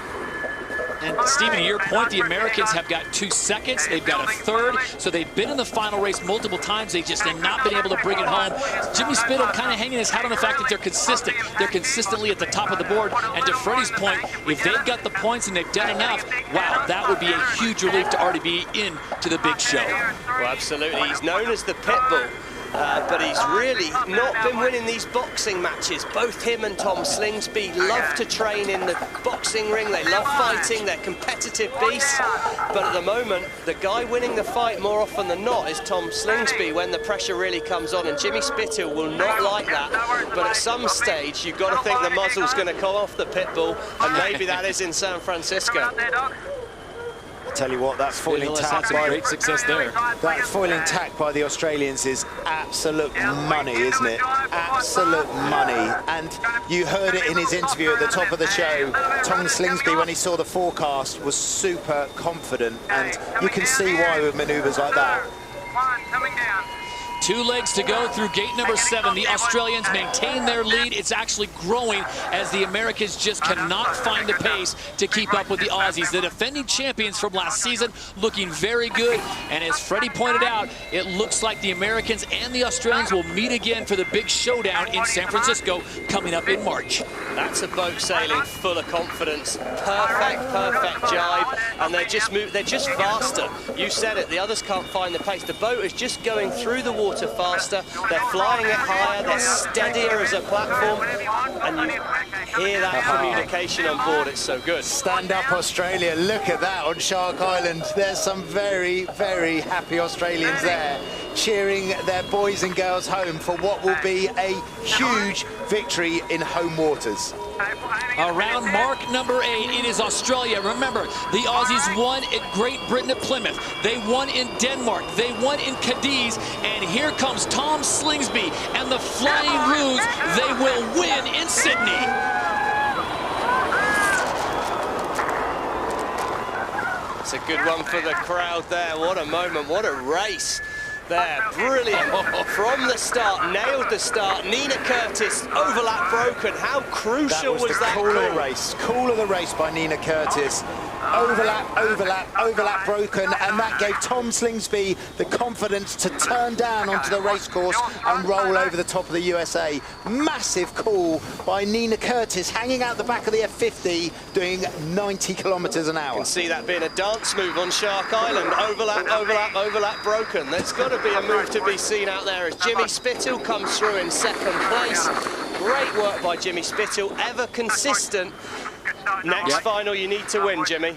And Stephen, to your point, the Americans have got 2 seconds, they've got a third, so they've been in the final race multiple times, they just have not been able to bring it home. Jimmy Spittle kind of hanging his hat on the fact that they're consistent. They're consistently at the top of the board, and to Freddie's point, if they've got the points and they've done enough, wow, that would be a huge relief to already be in to the big show. Well, absolutely. He's known as the Pitbull. But he's really not been winning these boxing matches. Both him and Tom Slingsby love to train in the boxing ring. They love fighting. They're competitive beasts. But at the moment, the guy winning the fight more often than not is Tom Slingsby when the pressure really comes on. And Jimmy Spittle will not like that. But at some stage, you've got to think the muzzle's going to come off the Pitbull. And maybe that is in San Francisco. I tell you what, that foiling tack by great success there. That foiling tack by the Australians is absolute money, isn't it? Absolute money. And you heard it in his interview at the top of the show. Tom Slingsby, when he saw the forecast, was super confident, and you can see why with manoeuvres like that. Coming down. 2 legs to go through gate number 7. The Australians maintain their lead. It's actually growing as the Americans just cannot find the pace to keep up with the Aussies. The defending champions from last season looking very good. And as Freddie pointed out, it looks like the Americans and the Australians will meet again for the big showdown in San Francisco coming up in March. That's a boat sailing full of confidence. Perfect jibe. And they're just faster. You said it, the others can't find the pace. The boat is just going through the water faster, they're flying it higher, they're steadier as a platform, and you hear that communication on board, it's so good. Stand up Australia, look at that on Shark Island. There's some very, very happy Australians there, cheering their boys and girls home for what will be a huge victory in home waters. Around mark number 8, it is Australia. Remember, the Aussies won at Great Britain at Plymouth. They won in Denmark. They won in Cadiz. And here comes Tom Slingsby and the Flying Roos. They will win in Sydney. It's a good one for the crowd there. What a moment, what a race. There, brilliant. From the start, nailed the start. Nina Curtis, overlap broken. How crucial was that? Call of the race by Nina Curtis. Overlap broken, and that gave Tom Slingsby the confidence to turn down onto the racecourse and roll over the top of the USA. Massive call by Nina Curtis, hanging out the back of the F50, doing 90 kilometers an hour. You can see that being a dance move on Shark Island. Overlap broken. There's got to be a move to be seen out there as Jimmy Spittle comes through in 2nd place. Great work by Jimmy Spittle, ever consistent. Next final you need to win, Jimmy.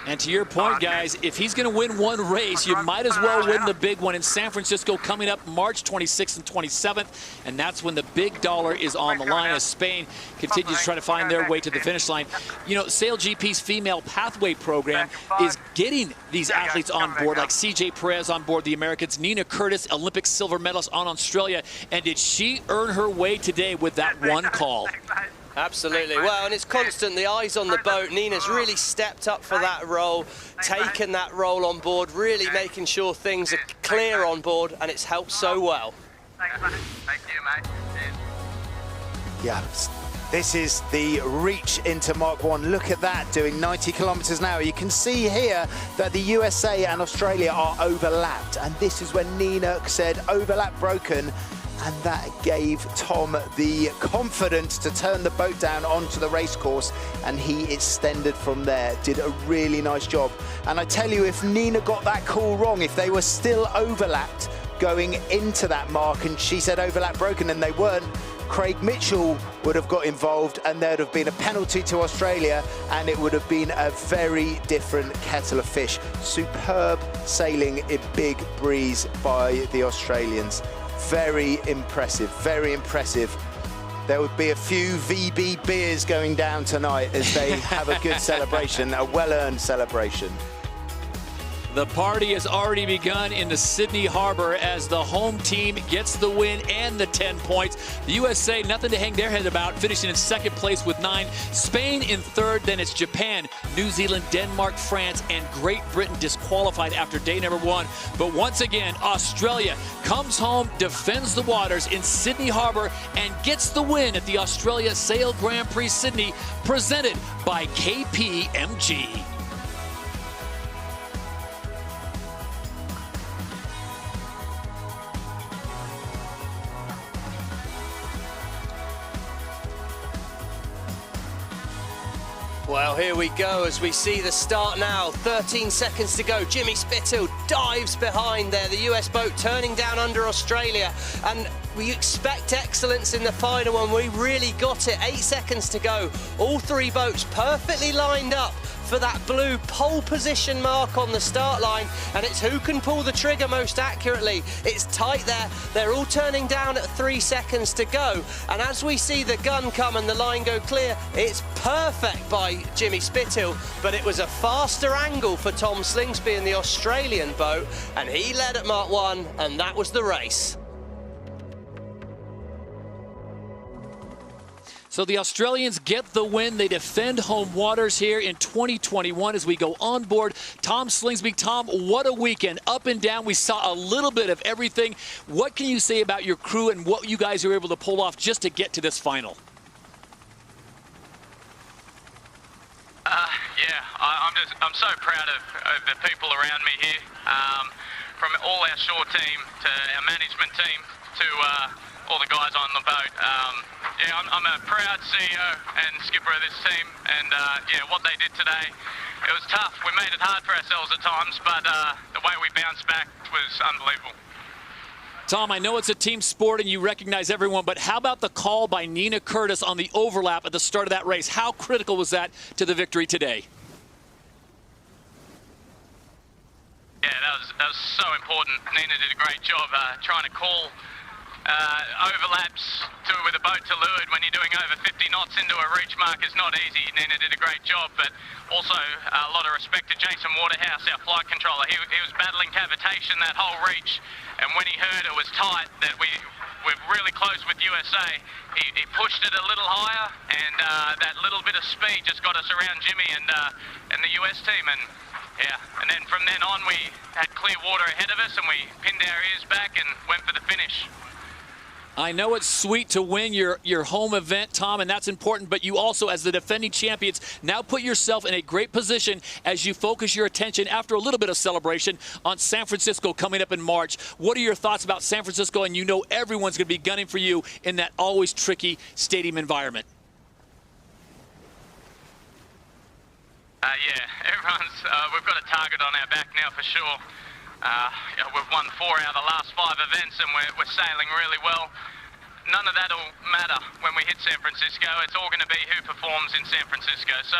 And to your point, guys, if he's going to win one race, you might as well win the big one in San Francisco coming up March 26th and 27th. And that's when the big dollar is on the line as Spain continues to try to find their way to the finish line. You know, SailGP's female pathway program is getting these athletes on board, like CJ Perez on board the Americans, Nina Curtis, Olympic silver medalist on Australia. And did she earn her way today with that one call? Absolutely. Well, and it's constant, the eyes on the boat. Nina's really stepped up for that role, taken that role on board, really making sure things are clear on board, and it's helped so well. Thank you, mate. Yeah, this is the reach into Mark 1. Look at that, doing 90 kilometers an hour. You can see here that the USA and Australia are overlapped, and this is when Nina said overlap broken. And that gave Tom the confidence to turn the boat down onto the racecourse, and he extended from there. Did a really nice job. And I tell you, if Nina got that call wrong, if they were still overlapped going into that mark, and she said overlap broken and they weren't, Craig Mitchell would have got involved, and there'd have been a penalty to Australia, and it would have been a very different kettle of fish. Superb sailing in big breeze by the Australians. Very impressive, very impressive. there would be a few VB beers going down tonight as they have a good celebration, a well-earned celebration. The party has already begun in the Sydney Harbor as the home team gets the win and the 10 points. The USA, nothing to hang their head about, finishing in second place with 9. Spain in third, then it's Japan, New Zealand, Denmark, France, and Great Britain disqualified after day number 1. But once again, Australia comes home, defends the waters in Sydney Harbor, and gets the win at the Australia Sail Grand Prix Sydney, presented by KPMG. Well, here we go as we see the start now. 13 seconds to go. Jimmy Spithill dives behind there. The US boat turning down under Australia. And we expect excellence in the final one. We really got it. 8 seconds to go. All 3 boats perfectly lined up for that blue pole position mark on the start line, and it's who can pull the trigger most accurately. It's tight there. They're all turning down at 3 seconds to go, and as we see the gun come and the line go clear, it's perfect by Jimmy Spithill, but it was a faster angle for Tom Slingsby in the Australian boat, and he led at Mark 1, and that was the race. So the Australians get the win. They defend home waters here in 2021 as we go on board. Tom Slingsby. Tom, what a weekend. Up and down. We saw a little bit of everything. What can you say about your crew and what you guys were able to pull off just to get to this final? I'm so proud of the people around me here, from all our shore team to our management team to all the guys on the boat. Yeah, I'm a proud CEO and skipper of this team, and yeah, what they did today, it was tough. We made it hard for ourselves at times, but the way we bounced back was unbelievable. Tom, I know it's a team sport and you recognize everyone, but how about the call by Nina Curtis on the overlap at the start of that race? How critical was that to the victory today? Yeah, that was so important. Nina did a great job trying to call overlaps with a boat to leeward when you're doing over 50 knots into a reach mark is not easy. Nina did a great job, but also a lot of respect to Jason Waterhouse, our flight controller. He was battling cavitation that whole reach, and when he heard it was tight, that we're really close with USA, he pushed it a little higher, and that little bit of speed just got us around Jimmy and the US team, and yeah, and then from then on we had clear water ahead of us and we pinned our ears back and went for the finish. I know it's sweet to win your home event, Tom, and that's important, but you also, as the defending champions, now put yourself in a great position as you focus your attention, after a little bit of celebration, on San Francisco coming up in March. What are your thoughts about San Francisco? And you know everyone's going to be gunning for you in that always tricky stadium environment. Yeah, everyone's, we've got a target on our back now for sure. You know, we've won 4 out of the last 5 events and we're sailing really well. None of that will matter when we hit San Francisco. It's all going to be who performs in San Francisco. So,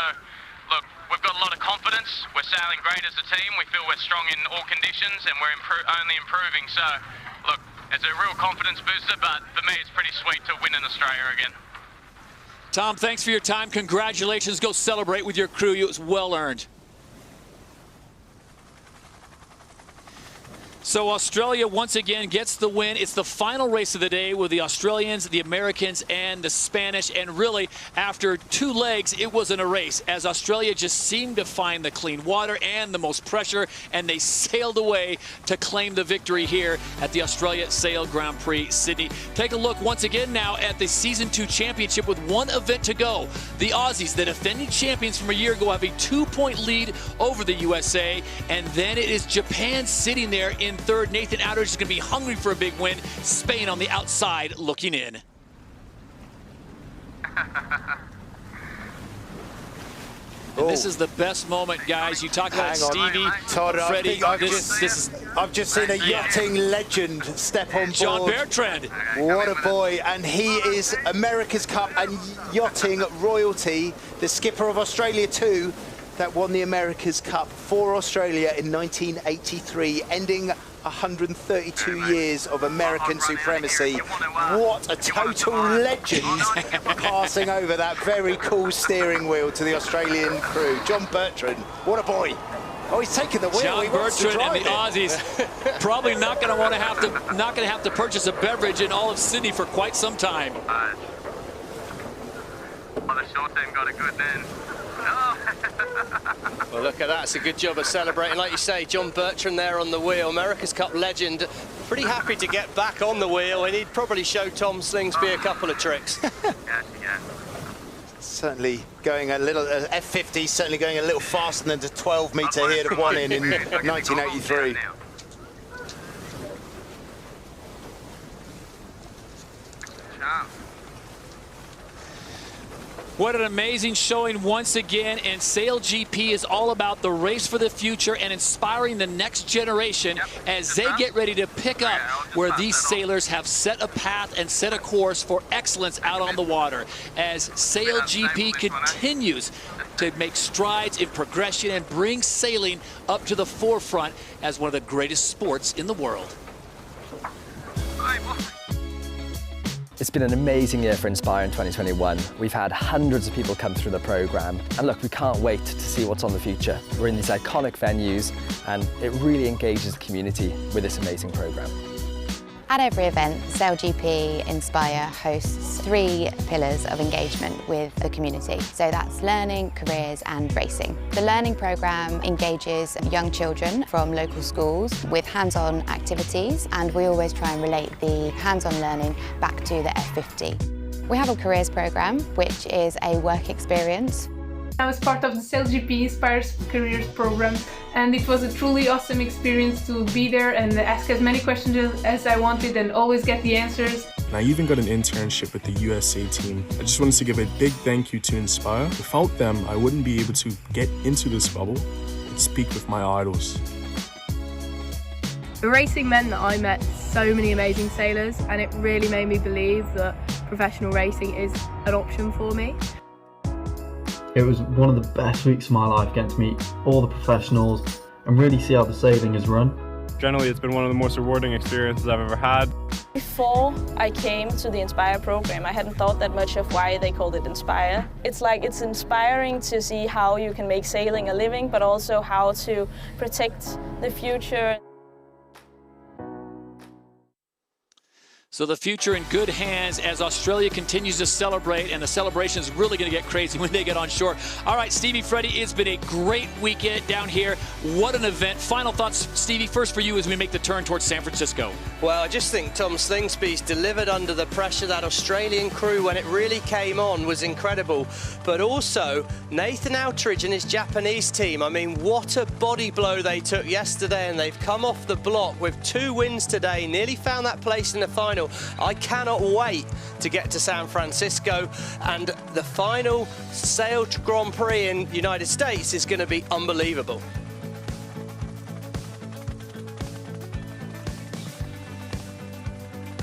look, we've got a lot of confidence. We're sailing great as a team. We feel we're strong in all conditions and we're only improving. So, look, it's a real confidence booster, but for me it's pretty sweet to win in Australia again. Tom, thanks for your time. Congratulations. Go celebrate with your crew. It was well earned. So Australia once again gets the win. It's the final race of the day with the Australians, the Americans, and the Spanish. And really, after 2 legs, it wasn't a race, as Australia just seemed to find the clean water and the most pressure, and they sailed away to claim the victory here at the Australia Sail Grand Prix Sydney. Take a look once again now at the Season 2 Championship with 1 event to go. The Aussies, the defending champions from a year ago, have a 2-point lead over the USA, and then it is Japan sitting there in third. Nathan Outridge is going to be hungry for a big win. Spain on the outside looking in. And this is the best moment, guys. You talk about Stevie, Todd, Freddie. I've just seen a yachting legend step on board. John Bertrand. What a boy. And he is America's Cup and yachting royalty, the skipper of Australia 2 that won the America's Cup for Australia in 1983, ending 132 years of American supremacy. What a total legend passing over that very cool steering wheel to the Australian crew. John Bertrand, what a boy. Oh, he's taking the wheel. John Bertrand and the Aussies probably not going to have to purchase a beverage in all of Sydney for quite some time. Well, the short team got a good then. Well, look at that. It's a good job of celebrating. Like you say, John Bertrand there on the wheel, America's Cup legend. Pretty happy to get back on the wheel, and he'd probably show Tom Slingsby a couple of tricks. Certainly going a little, F50 certainly going a little faster than the 12-metre here that won in 1983. What an amazing showing once again, and SailGP is all about the race for the future and inspiring the next generation as they get ready to pick up where these sailors have set a path and set a course for excellence out on the water, as SailGP continues to make strides in progression and bring sailing up to the forefront as one of the greatest sports in the world. It's been an amazing year for Inspire in 2021. We've had hundreds of people come through the programme, and look, we can't wait to see what's on the future. We're in these iconic venues, and it really engages the community with this amazing programme. At every event, SailGP Inspire hosts 3 pillars of engagement with the community. So that's learning, careers and racing. The learning programme engages young children from local schools with hands-on activities, and we always try and relate the hands-on learning back to the F50. We have a careers programme, which is a work experience. I was part of the SailGP Inspires Careers program, and it was a truly awesome experience to be there and ask as many questions as I wanted and always get the answers. And I even got an internship with the USA team. I just wanted to give a big thank you to Inspire. Without them, I wouldn't be able to get into this bubble and speak with my idols. The racing meant that I met so many amazing sailors, and it really made me believe that professional racing is an option for me. It was one of the best weeks of my life, getting to meet all the professionals and really see how the sailing is run. Generally, it's been one of the most rewarding experiences I've ever had. Before I came to the Inspire program, I hadn't thought that much of why they called it Inspire. It's inspiring to see how you can make sailing a living, but also how to protect the future. So the future in good hands as Australia continues to celebrate, and the celebration is really going to get crazy when they get on shore. All right, Stevie, Freddie, it's been a great weekend down here. What an event. Final thoughts, Stevie, first for you as we make the turn towards San Francisco. Well, I just think Tom Slingsby's delivered under the pressure. That Australian crew, when it really came on, was incredible. But also, Nathan Outridge and his Japanese team, I mean, what a body blow they took yesterday, and they've come off the block with 2 wins today, nearly found that place in the final. I cannot wait to get to San Francisco, and the final Sail Grand Prix in the United States is going to be unbelievable.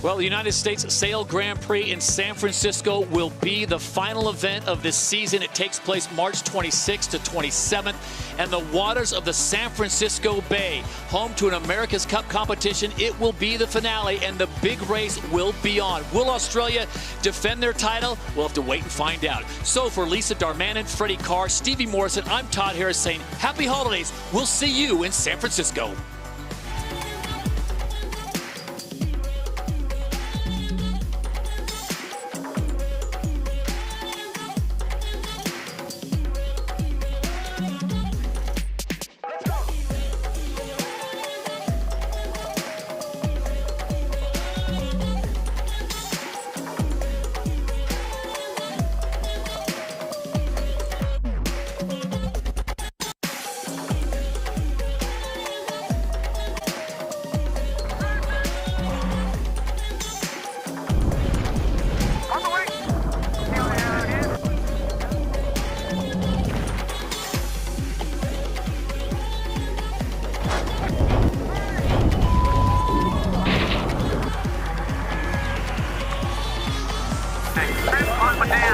Well, the United States Sail Grand Prix in San Francisco will be the final event of this season. It takes place March 26th to 27th, and the waters of the San Francisco Bay, home to an America's Cup competition, it will be the finale, and the big race will be on. Will Australia defend their title? We'll have to wait and find out. So for Lisa Darmanin, Freddie Carr, Stevie Morrison, I'm Todd Harris saying happy holidays. We'll see you in San Francisco.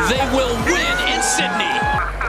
They will win in Sydney.